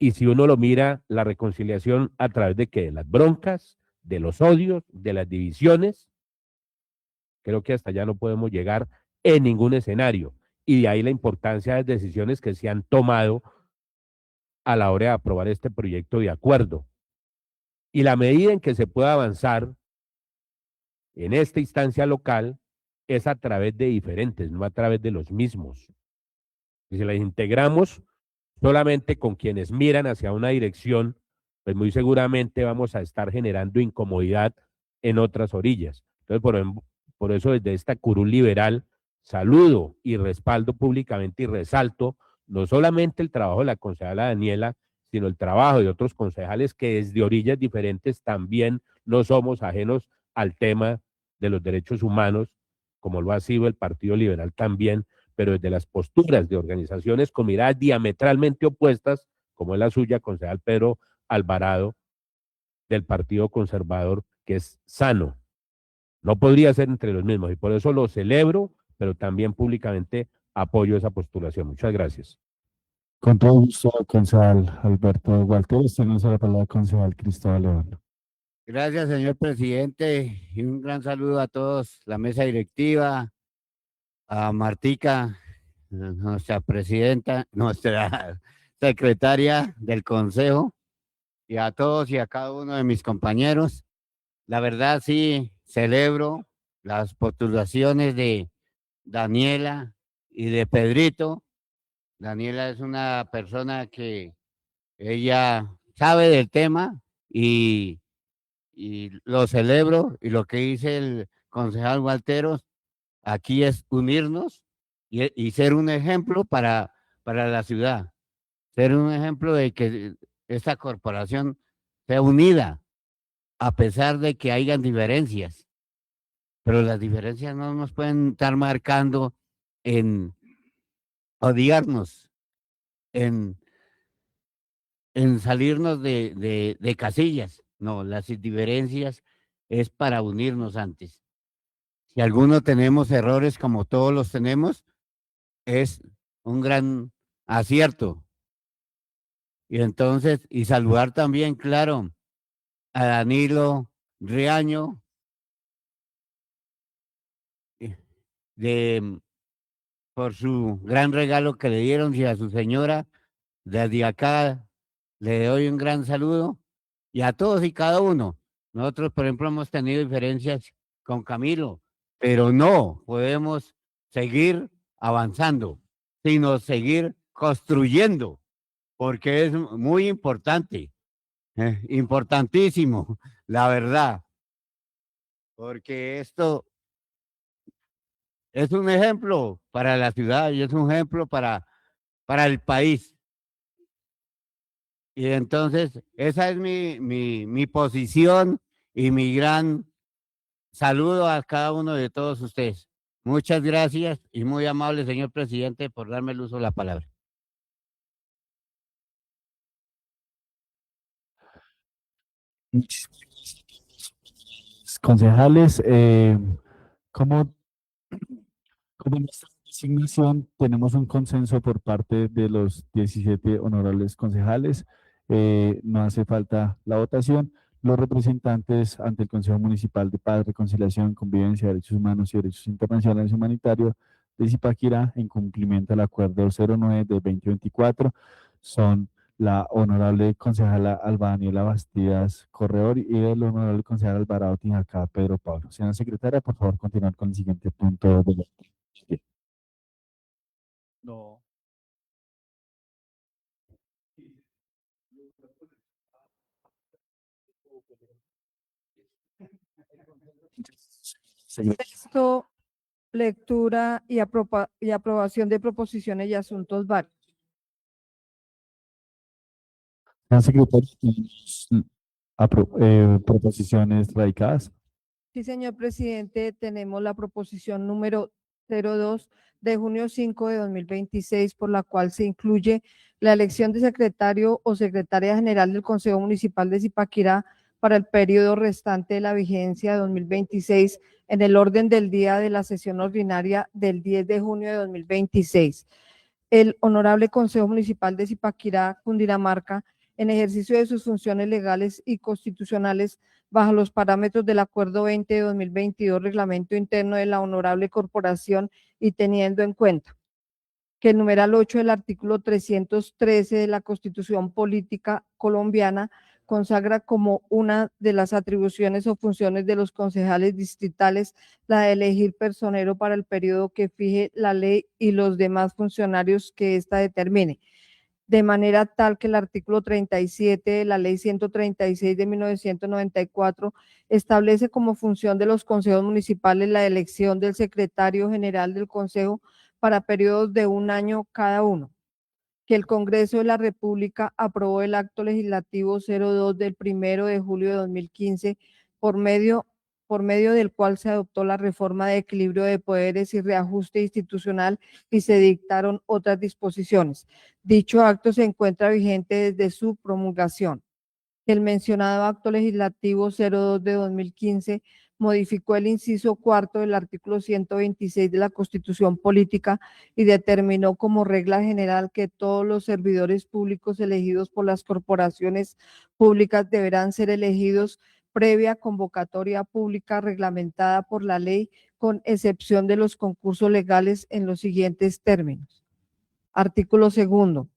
Y si uno lo mira, la reconciliación a través de qué, de las broncas, de los odios, de las divisiones, creo que hasta allá no podemos llegar en ningún escenario. Y de ahí la importancia de las decisiones que se han tomado a la hora de aprobar este proyecto de acuerdo. Y la medida en que se pueda avanzar en esta instancia local es a través de diferentes, no a través de los mismos. Y si las integramos solamente con quienes miran hacia una dirección, pues muy seguramente vamos a estar generando incomodidad en otras orillas. Entonces, por eso desde esta curul liberal saludo y respaldo públicamente y resalto no solamente el trabajo de la concejala Daniela, sino el trabajo de otros concejales que desde orillas diferentes también no somos ajenos al tema de los derechos humanos, como lo ha sido el Partido Liberal también, pero desde las posturas de organizaciones con miradas diametralmente opuestas, como es la suya, concejal Pedro Alvarado, del Partido Conservador, que es sano. No podría ser entre los mismos, y por eso lo celebro, pero también públicamente apoyo esa postulación. Muchas gracias. Con todo gusto, concejal Alberto Gualteros, tenemos la palabra concejal Cristóbal León. Gracias, señor presidente, y un gran saludo a todos, la mesa directiva, a Martica, nuestra presidenta, nuestra secretaria del consejo, y a todos y a cada uno de mis compañeros. La verdad, sí, celebro las postulaciones de Daniela y de Pedrito. Daniela es una persona que ella sabe del tema y lo celebro, y lo que dice el concejal Gualteros aquí es unirnos y ser un ejemplo para la ciudad, ser un ejemplo de que esta corporación sea unida a pesar de que hayan diferencias, pero las diferencias no nos pueden estar marcando en odiarnos, en salirnos de casillas. No, las diferencias es para unirnos antes. Si algunos tenemos errores, como todos los tenemos, es un gran acierto. Y entonces, y saludar también, claro, a Danilo Riaño, por su gran regalo que le dieron, y a su señora. Desde acá le doy un gran saludo, y a todos y cada uno. Nosotros, por ejemplo, hemos tenido diferencias con Camilo, pero no podemos seguir avanzando, sino seguir construyendo, porque es muy importante, importantísimo, la verdad, porque esto es un ejemplo para la ciudad y es un ejemplo para el país. Y entonces, esa es mi posición y mi gran saludo a cada uno de todos ustedes. Muchas gracias y muy amable, señor presidente, por darme el uso de la palabra. Muchísimas gracias concejales, como en esta designación tenemos un consenso por parte de los 17 honorables concejales, no hace falta la votación. Los representantes ante el Consejo Municipal de Paz, Reconciliación, Convivencia, Derechos Humanos y Derechos Internacionales Humanitarios de Zipaquirá, en cumplimiento al Acuerdo 09 de 2024, son la honorable concejala Alba Daniela Bastidas Corredor y el honorable concejal Alvarado Tinjacá Pedro Pablo. Señora secretaria, por favor, continuar con el siguiente punto de la... No. Texto, lectura y aprobación de proposiciones y asuntos varios. Señora secretaria, ¿tenemos proposiciones radicadas? Sí, señor presidente, tenemos la proposición número 02 de junio 5 de 2026, por la cual se incluye la elección de secretario o secretaria general del Consejo Municipal de Zipaquirá para el periodo restante de la vigencia de 2026 en el orden del día de la sesión ordinaria del 10 de junio de 2026. El Honorable Consejo Municipal de Zipaquirá, Cundinamarca, en ejercicio de sus funciones legales y constitucionales, bajo los parámetros del Acuerdo 20 de 2022, Reglamento Interno de la Honorable Corporación, y teniendo en cuenta que el numeral 8 del artículo 313 de la Constitución Política Colombiana consagra como una de las atribuciones o funciones de los concejales distritales la de elegir personero para el periodo que fije la ley y los demás funcionarios que ésta determine, de manera tal que el artículo 37 de la ley 136 de 1994 establece como función de los consejos municipales la elección del secretario general del consejo para periodos de 1 año cada uno, que el Congreso de la República aprobó el acto legislativo 02 del 1 de julio de 2015 por medio del cual se adoptó la reforma de equilibrio de poderes y reajuste institucional y se dictaron otras disposiciones. Dicho acto se encuentra vigente desde su promulgación. El mencionado acto legislativo 02 de 2015 modificó el inciso cuarto del artículo 126 de la Constitución Política y determinó como regla general que todos los servidores públicos elegidos por las corporaciones públicas deberán ser elegidos previa convocatoria pública reglamentada por la ley, con excepción de los concursos legales en los siguientes términos. Artículo segundo.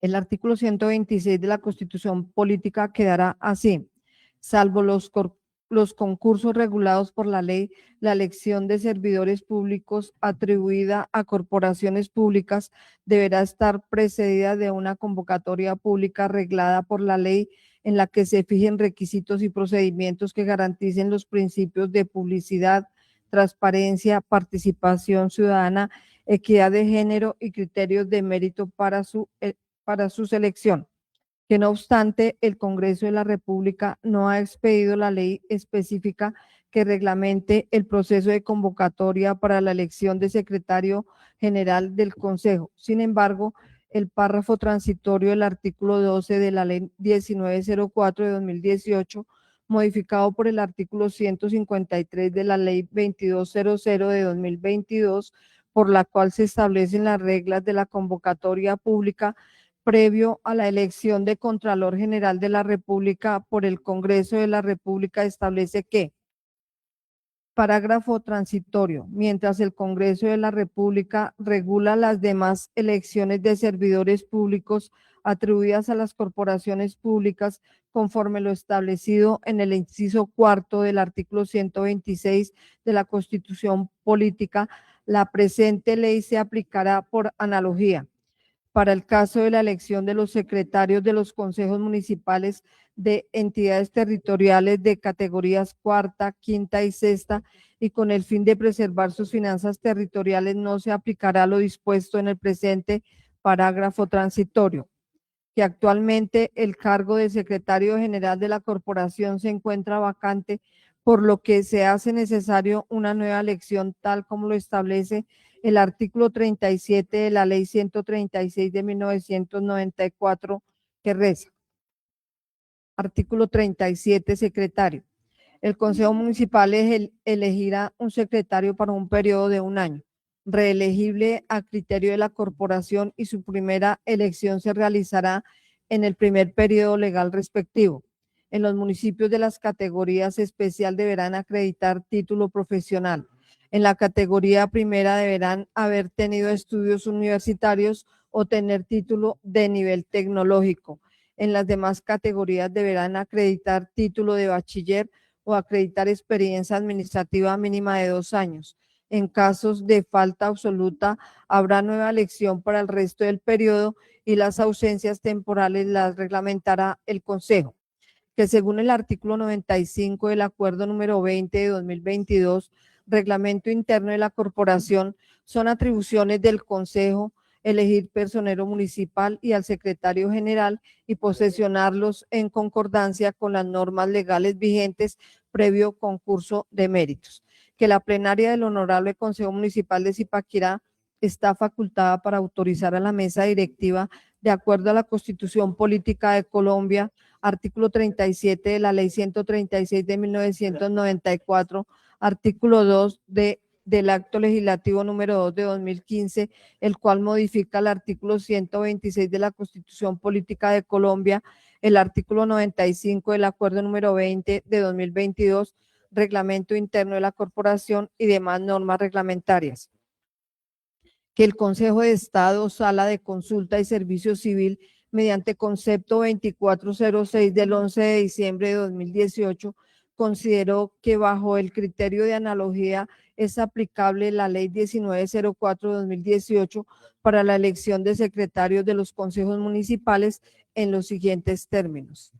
El artículo 126 de la Constitución Política quedará así: salvo los concursos regulados por la ley, la elección de servidores públicos atribuida a corporaciones públicas deberá estar precedida de una convocatoria pública reglada por la ley, en la que se fijen requisitos y procedimientos que garanticen los principios de publicidad, transparencia, participación ciudadana, equidad de género y criterios de mérito para su selección. Que no obstante, el Congreso de la República no ha expedido la ley específica que reglamente el proceso de convocatoria para la elección de secretario general del Consejo. Sin embargo, el párrafo transitorio del artículo 12 de la ley 1904 de 2018, modificado por el artículo 153 de la ley 2200 de 2022, por la cual se establecen las reglas de la convocatoria pública previo a la elección de Contralor General de la República por el Congreso de la República, establece que, parágrafo transitorio, mientras el Congreso de la República regula las demás elecciones de servidores públicos atribuidas a las corporaciones públicas conforme lo establecido en el inciso cuarto del artículo 126 de la Constitución Política, la presente ley se aplicará por analogía para el caso de la elección de los secretarios de los consejos municipales de entidades territoriales de categorías cuarta, quinta y sexta, y con el fin de preservar sus finanzas territoriales no se aplicará lo dispuesto en el presente parágrafo transitorio, que actualmente el cargo de secretario general de la corporación se encuentra vacante, por lo que se hace necesario una nueva elección tal como lo establece el artículo 37 de la ley 136 de 1994, que reza: artículo 37, secretario. El Consejo Municipal elegirá un secretario para un periodo de 1 año, reelegible a criterio de la corporación, y su primera elección se realizará en el primer periodo legal respectivo. En los municipios de las categorías especial deberán acreditar título profesional. En la categoría primera deberán haber tenido estudios universitarios o tener título de nivel tecnológico. En las demás categorías deberán acreditar título de bachiller o acreditar experiencia administrativa mínima de 2 años. En casos de falta absoluta, habrá nueva elección para el resto del periodo y las ausencias temporales las reglamentará el Consejo. Que según el artículo 95 del Acuerdo número 20 de 2022, Reglamento Interno de la Corporación, son atribuciones del Consejo elegir personero municipal y al secretario general y posesionarlos en concordancia con las normas legales vigentes previo concurso de méritos. Que la plenaria del Honorable Consejo Municipal de Zipaquirá está facultada para autorizar a la mesa directiva, de acuerdo a la Constitución Política de Colombia, artículo 37 de la Ley 136 de 1994, artículo 2 del Acto Legislativo número 2 de 2015, el cual modifica el artículo 126 de la Constitución Política de Colombia, el artículo 95 del Acuerdo número 20 de 2022, Reglamento Interno de la Corporación y demás normas reglamentarias. Que el Consejo de Estado, Sala de Consulta y Servicio Civil, mediante concepto 2406 del 11 de diciembre de 2018, consideró que bajo el criterio de analogía es aplicable la Ley 1904 de 2018 para la elección de secretarios de los consejos municipales en los siguientes términos.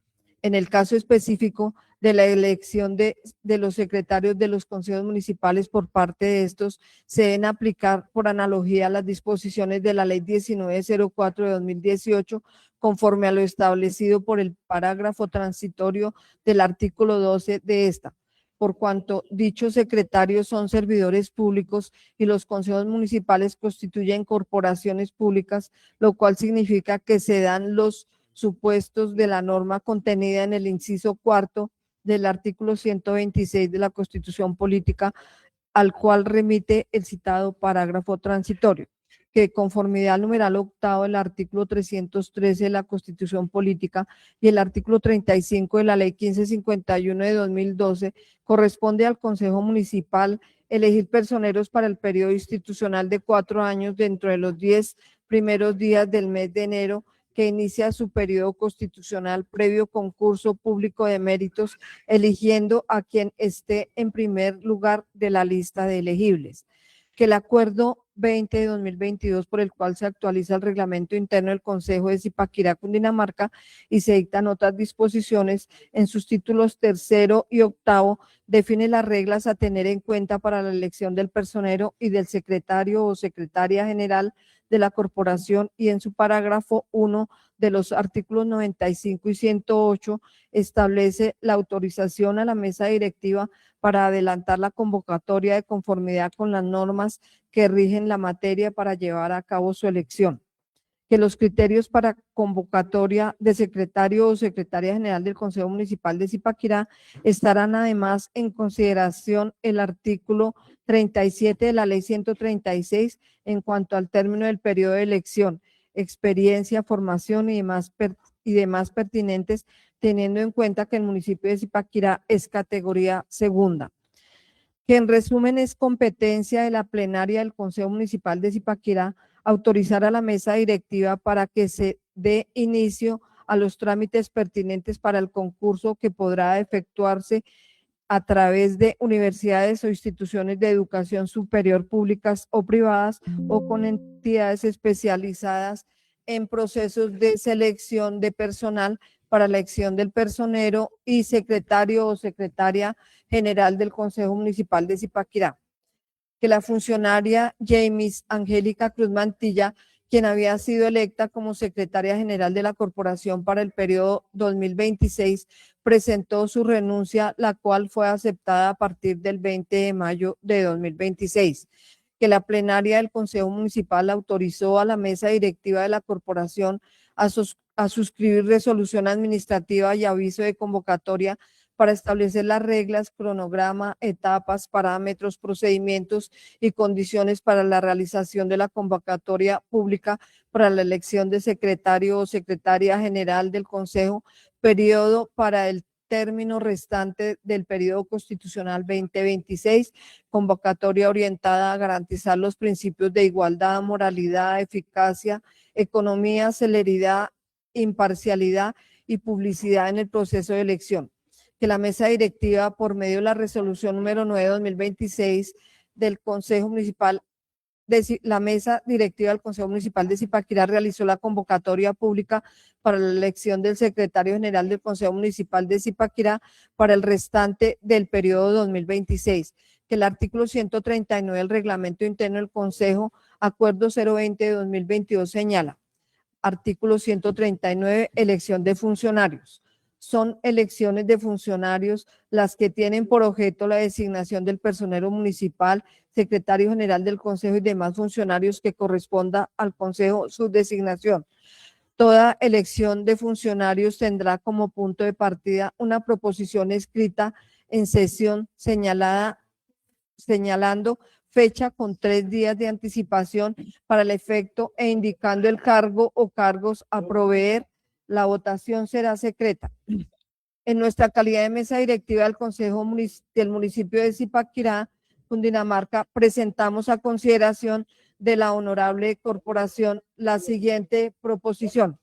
En el caso específico de la elección de los secretarios de los consejos municipales por parte de estos, se deben aplicar por analogía las disposiciones de la Ley 1904 de 2018, conforme a lo establecido por el parágrafo transitorio del artículo 12 de esta, por cuanto dichos secretarios son servidores públicos y los consejos municipales constituyen corporaciones públicas, lo cual significa que se dan los supuestos de la norma contenida en el inciso cuarto del artículo 126 de la Constitución Política, al cual remite el citado parágrafo transitorio. Que conformidad al numeral octavo del artículo 313 de la Constitución Política y el artículo 35 de la Ley 1551 de 2012, corresponde al Consejo Municipal elegir personeros para el periodo institucional de 4 años dentro de los 10 primeros días del mes de enero, que inicia su periodo constitucional previo concurso público de méritos, eligiendo a quien esté en primer lugar de la lista de elegibles. Que el Acuerdo 20 de 2022, por el cual se actualiza el reglamento interno del Consejo de Zipaquirá, Cundinamarca, y se dictan otras disposiciones, en sus títulos tercero y octavo, define las reglas a tener en cuenta para la elección del personero y del secretario o secretaria general de la corporación, y en su parágrafo 1 de los artículos 95 y 108 establece la autorización a la mesa directiva para adelantar la convocatoria de conformidad con las normas que rigen la materia para llevar a cabo su elección. Que los criterios para convocatoria de secretario o secretaria general del Consejo Municipal de Zipaquirá estarán además en consideración el artículo 37 de la Ley 136 en cuanto al término del periodo de elección, experiencia, formación y demás pertinentes, teniendo en cuenta que el municipio de Zipaquirá es categoría segunda. Que en resumen es competencia de la plenaria del Consejo Municipal de Zipaquirá autorizar a la mesa directiva para que se dé inicio a los trámites pertinentes para el concurso, que podrá efectuarse a través de universidades o instituciones de educación superior públicas o privadas, o con entidades especializadas en procesos de selección de personal para la elección del personero y secretario o secretaria general del Consejo Municipal de Zipaquirá. Que la funcionaria James Angélica Cruz Mantilla, quien había sido electa como secretaria general de la corporación para el periodo 2026, presentó su renuncia, la cual fue aceptada a partir del 20 de mayo de 2026. Que la plenaria del Consejo Municipal autorizó a la mesa directiva de la corporación a suscribir resolución administrativa y aviso de convocatoria para establecer las reglas, cronograma, etapas, parámetros, procedimientos y condiciones para la realización de la convocatoria pública para la elección de secretario o secretaria general del Consejo, periodo para el término restante del periodo constitucional 2026, convocatoria orientada a garantizar los principios de igualdad, moralidad, eficacia, economía, celeridad, imparcialidad y publicidad en el proceso de elección. Que la mesa directiva, por medio de la resolución número 9/2026 del Consejo Municipal, la mesa directiva del Consejo Municipal de Zipaquirá realizó la convocatoria pública para la elección del secretario general del Consejo Municipal de Zipaquirá para el restante del periodo 2026. Que el artículo 139 del reglamento interno del Consejo, acuerdo 020 de 2022, señala: artículo 139, elección de funcionarios. Son elecciones de funcionarios las que tienen por objeto la designación del personero municipal, secretario general del Consejo y demás funcionarios que corresponda al Consejo su designación. Toda elección de funcionarios tendrá como punto de partida una proposición escrita en sesión señalando fecha con 3 días de anticipación para el efecto e indicando el cargo o cargos a proveer. La votación será secreta. En nuestra calidad de mesa directiva del Consejo del municipio de Zipaquirá, Cundinamarca, presentamos a consideración de la honorable corporación la siguiente proposición: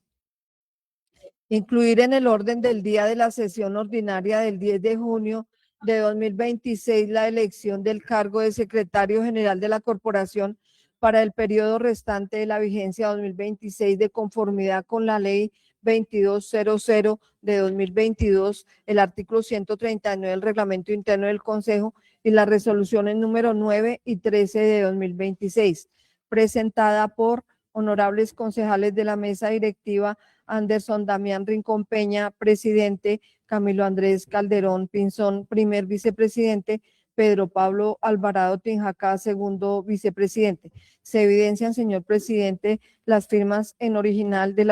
incluir en el orden del día de la sesión ordinaria del 10 de junio de 2026 la elección del cargo de secretario general de la corporación para el periodo restante de la vigencia 2026, de conformidad con la ley 2200 de 2022, el artículo 139 del reglamento interno del Consejo y las resoluciones número 9 y 13 de 2026, presentada por honorables concejales de la mesa directiva: Anderson Damián Rincón Peña, presidente; Camilo Andrés Calderón Pinzón, primer vicepresidente; Pedro Pablo Alvarado Tinjacá, segundo vicepresidente. Se evidencian, señor presidente, las firmas en original de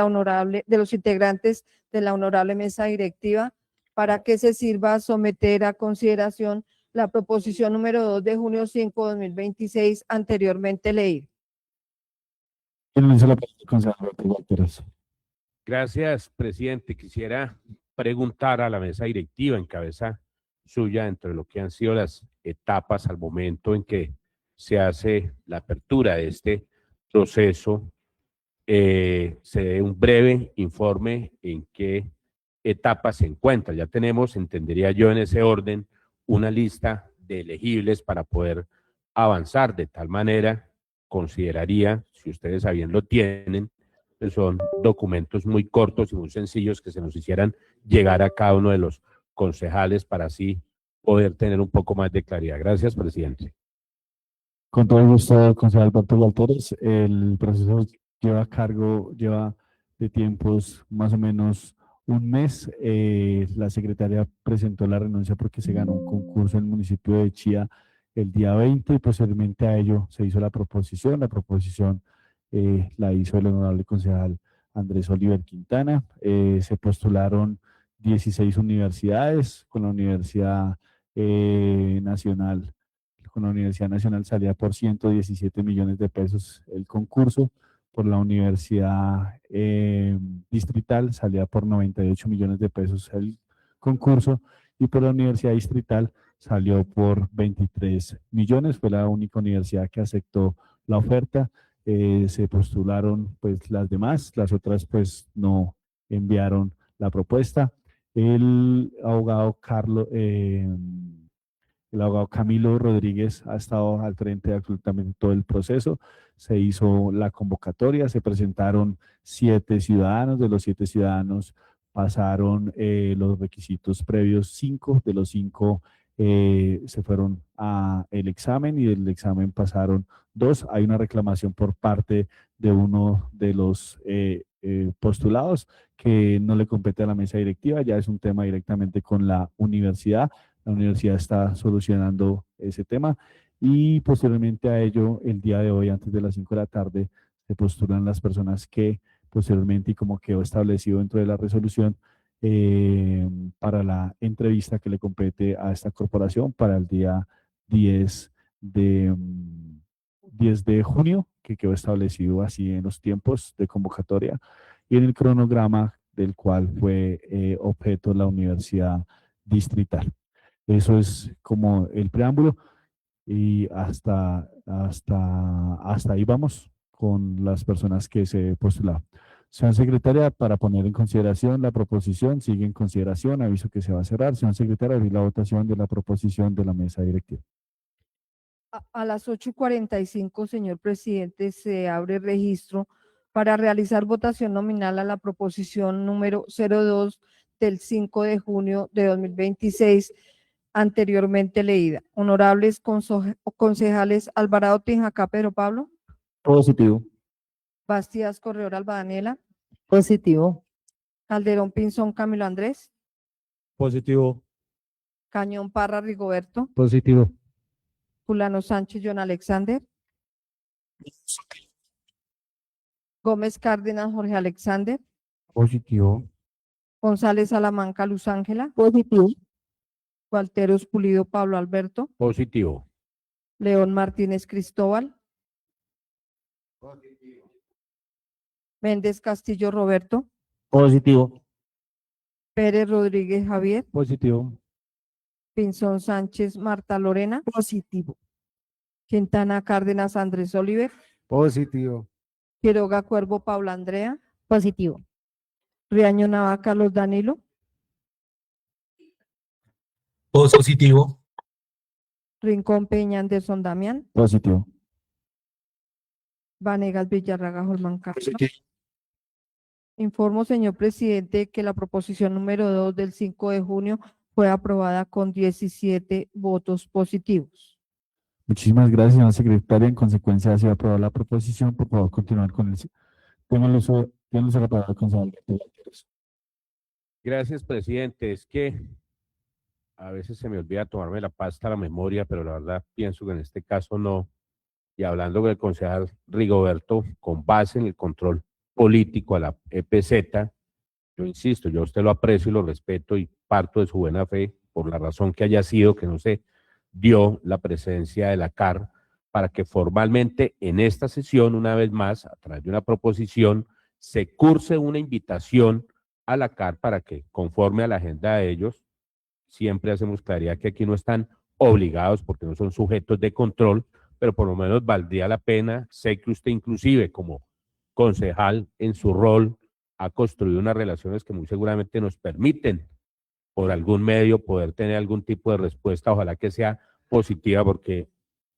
los integrantes de la honorable mesa directiva, para que se sirva a someter a consideración la proposición número 2 de junio 5 de 2026 anteriormente leída. Gracias, presidente. Quisiera preguntar a la mesa directiva en cabeza suya, entre lo que han sido las etapas al momento en que se hace la apertura de este proceso, se dé un breve informe en qué etapa se encuentra. Ya tenemos, entendería yo, en ese orden, una lista de elegibles para poder avanzar. De tal manera, consideraría, si ustedes bien lo tienen, que son documentos muy cortos y muy sencillos que se nos hicieran llegar a cada uno de los concejales para así poder tener un poco más de claridad. Gracias, presidente. Con todo el gusto, concejal Alberto Walters. El proceso lleva de tiempos más o menos un mes. La secretaria presentó la renuncia porque se ganó un concurso en el municipio de Chía el día 20 y posteriormente a ello se hizo la proposición. La proposición la hizo el honorable concejal Andrés Oliver Quintana. Se postularon 16 universidades. Con la Universidad Nacional. Con la Universidad Nacional salía por 117 millones de pesos el concurso. Por la Universidad Distrital salía por 98 millones de pesos el concurso. Y por la Universidad Distrital salió por 23 millones. Fue la única universidad que aceptó la oferta. Se postularon pues las demás, las otras pues no enviaron la propuesta. El abogado Camilo Rodríguez ha estado al frente de absolutamente todo el proceso. Se hizo la convocatoria, se presentaron 7 ciudadanos. De los 7 ciudadanos pasaron los requisitos previos 5. De los 5 se fueron al examen y del examen pasaron 2. Hay una reclamación por parte de uno de los postulados que no le compete a la mesa directiva, ya es un tema directamente con la universidad. La universidad está solucionando ese tema y posteriormente a ello, el día de hoy, antes de las 5 de la tarde, se postulan las personas que posteriormente, y como quedó establecido dentro de la resolución, para la entrevista que le compete a esta corporación para el día 10 10 de junio, que quedó establecido así en los tiempos de convocatoria y en el cronograma del cual fue objeto la Universidad Distrital. Eso es como el preámbulo y hasta ahí vamos con las personas que se postularon. Señora secretaria, para poner en consideración la proposición, sigue en consideración, aviso que se va a cerrar. Señora secretaria, abrir la votación de la proposición de la mesa directiva. A las 8:45, señor presidente, se abre registro para realizar votación nominal a la proposición número 02 del 5 de junio de 2026, anteriormente leída. Honorables concejales Alvarado Tinjacá, Pedro Pablo, Positivo. Bastidas Corredor Alba Daniela, Positivo. Calderón Pinzón Camilo Andrés, Positivo. Cañón Parra Rigoberto, Positivo. Fulano Sánchez John Alexander, Gómez Cárdenas Jorge Alexander, Positivo. González Salamanca Luz Ángela, Positivo. Gualteros Pulido Pablo Alberto, Positivo. León Martínez Cristóbal, Méndez Castillo Roberto, Positivo. Pérez Rodríguez Javier, Positivo. Pinzón Sánchez Marta Lorena, Positivo. Quintana Cárdenas Andrés Oliver, Positivo. Quiroga Cuervo Paula Andrea, Positivo. Riaño Nava Carlos Danilo, Positivo. Rincón Peña Anderson Damián, Positivo. Vanegas Villarraga Holman Carlos. Informo, señor presidente, que la proposición número 2 del 5 de junio fue aprobada con 17 votos positivos. Muchísimas gracias, señora secretaria. En consecuencia, ha sido aprobada la proposición. Por favor, continuar con el... Tengo el uso de la palabra, concejal. Gracias, presidente. Es que a veces se me olvida tomarme la pasta a la memoria, pero la verdad pienso que en este caso no. Y hablando con el concejal Rigoberto, con base en el control político a la EPZ, yo insisto, yo a usted lo aprecio y lo respeto y parto de su buena fe por la razón que haya sido que no se dio la presencia de la CAR para que formalmente en esta sesión, una vez más, a través de una proposición, se curse una invitación a la CAR para que, conforme a la agenda de ellos, siempre hacemos claridad que aquí no están obligados porque no son sujetos de control, pero por lo menos valdría la pena. Sé que usted inclusive como concejal en su rol ha construido unas relaciones que muy seguramente nos permiten por algún medio poder tener algún tipo de respuesta, ojalá que sea positiva, porque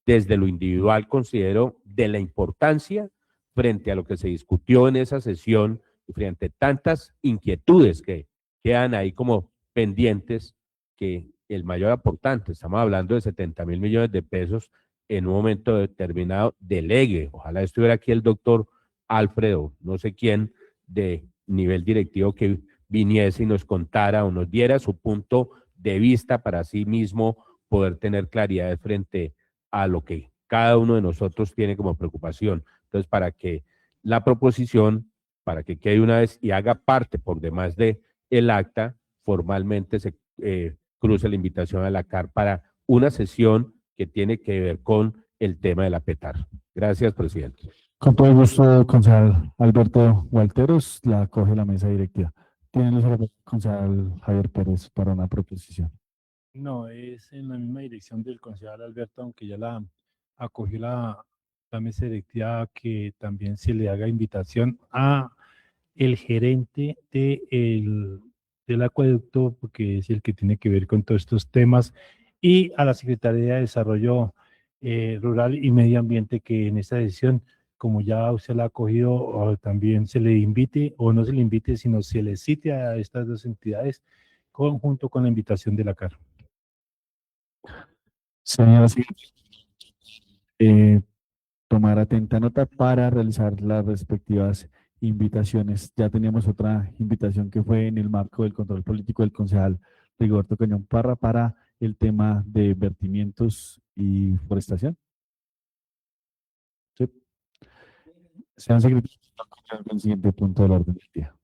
desde lo individual considero de la importancia frente a lo que se discutió en esa sesión y frente a tantas inquietudes que quedan ahí como pendientes, que el mayor aportante, estamos hablando de 70.000 millones de pesos en un momento determinado, delegue. Ojalá estuviera aquí el doctor Alfredo, no sé quién, de nivel directivo que viniese y nos contara o nos diera su punto de vista para sí mismo poder tener claridad frente a lo que cada uno de nosotros tiene como preocupación. Entonces, para que la proposición, para que quede una vez y haga parte por demás de el acta, formalmente se cruce la invitación a la CAR para una sesión que tiene que ver con el tema de la PETAR. Gracias, presidente. Con todo gusto, concejal Alberto Gualteros, la acoge la mesa directiva. Tiene el concejal Javier Pérez para una proposición. No, es en la misma dirección del concejal Alberto, aunque ya la acogió la mesa directiva, que también se le haga invitación a el gerente del acueducto, porque es el que tiene que ver con todos estos temas, y a la Secretaría de Desarrollo Rural y Medio Ambiente, que en esta decisión, como ya usted la ha acogido, también se le invite, o no se le invite, sino se le cite a estas dos entidades junto con la invitación de la CAR. Señora, tomar atenta nota para realizar las respectivas invitaciones. Ya teníamos otra invitación que fue en el marco del control político del concejal Rigoberto Cañón Parra para el tema de vertimientos y forestación. Sí. Sean secretarios, el siguiente punto del orden del día.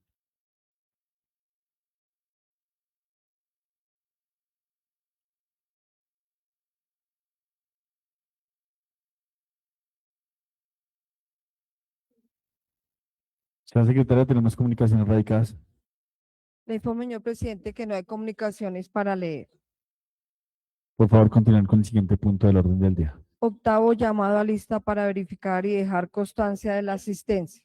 Señora secretaria, tenemos comunicaciones radicadas. Le informo, señor presidente, que no hay comunicaciones para leer. Por favor, continuar con el siguiente punto del orden del día. Octavo, llamado a lista para verificar y dejar constancia de la asistencia.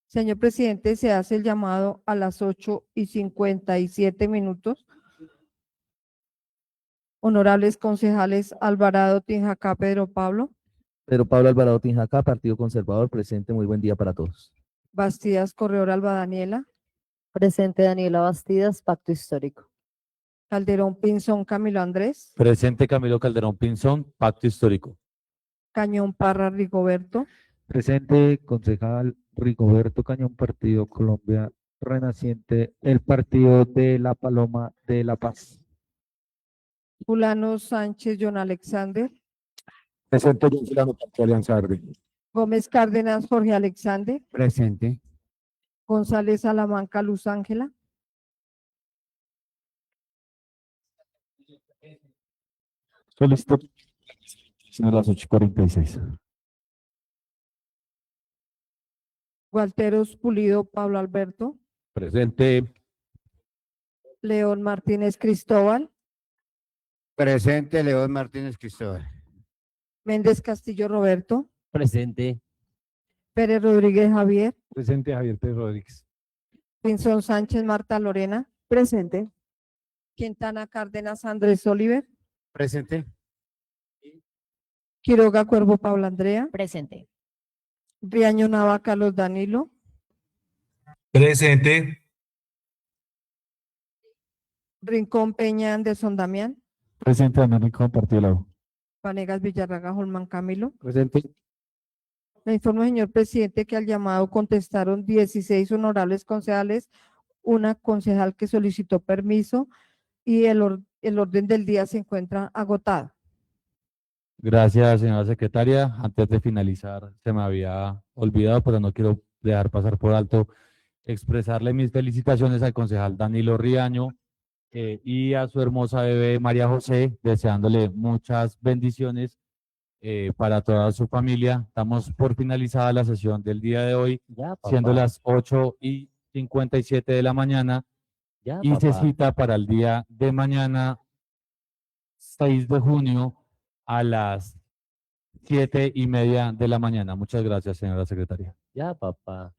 Señor presidente, se hace el llamado a las 8:57. Honorables concejales Alvarado, Tinjacá, Pedro Pablo, Pedro Pablo Alvarado Tinjacá, Partido Conservador, presente. Muy buen día para todos. Bastidas Corredor Alba Daniela, Presente Daniela Bastidas, Pacto Histórico. Calderón Pinzón Camilo Andrés, Presente Camilo Calderón Pinzón, Pacto Histórico. Cañón Parra Rigoberto, Presente, concejal Rigoberto Cañón, Partido Colombia Renaciente, el Partido de la Paloma de la Paz. Fulano Sánchez John Alexander, Presente, John Fulano, Partido Alianza Verde. Gómez Cárdenas Jorge Alexander, Presente. González Salamanca Luz Ángela, Solicitud a las 8:46. Gualteros Pulido Pablo Alberto, Presente. León Martínez Cristóbal, Presente, León Martínez Cristóbal. Méndez Castillo Roberto, Presente. Pérez Rodríguez Javier, Presente Javier Pérez Rodríguez. Pinzón Sánchez Marta Lorena, Presente. Quintana Cárdenas Andrés Oliver, Presente. Quiroga Cuervo Paula Andrea, Presente. Riaño Nava Carlos Danilo, Presente. Rincón Peña Anderson Damián, Presente, Daniel Rincón, Partido de la U. Vanegas Villarraga Holman Camilo. Presente. Le informo, señor presidente, que al llamado contestaron 16 honorables concejales, una concejal que solicitó permiso y el orden del día se encuentra agotado. Gracias, señora secretaria. Antes de finalizar, se me había olvidado, pero no quiero dejar pasar por alto, expresarle mis felicitaciones al concejal Danilo Riaño y a su hermosa bebé María José, deseándole muchas bendiciones para toda su familia. Estamos por finalizada la sesión del día de hoy, Ya, siendo papá. las 8:57 de la mañana, Ya, y se papá. cita para el día de mañana, 6 de junio, a las 7:30 de la mañana. Muchas gracias, señora secretaria. Ya, papá.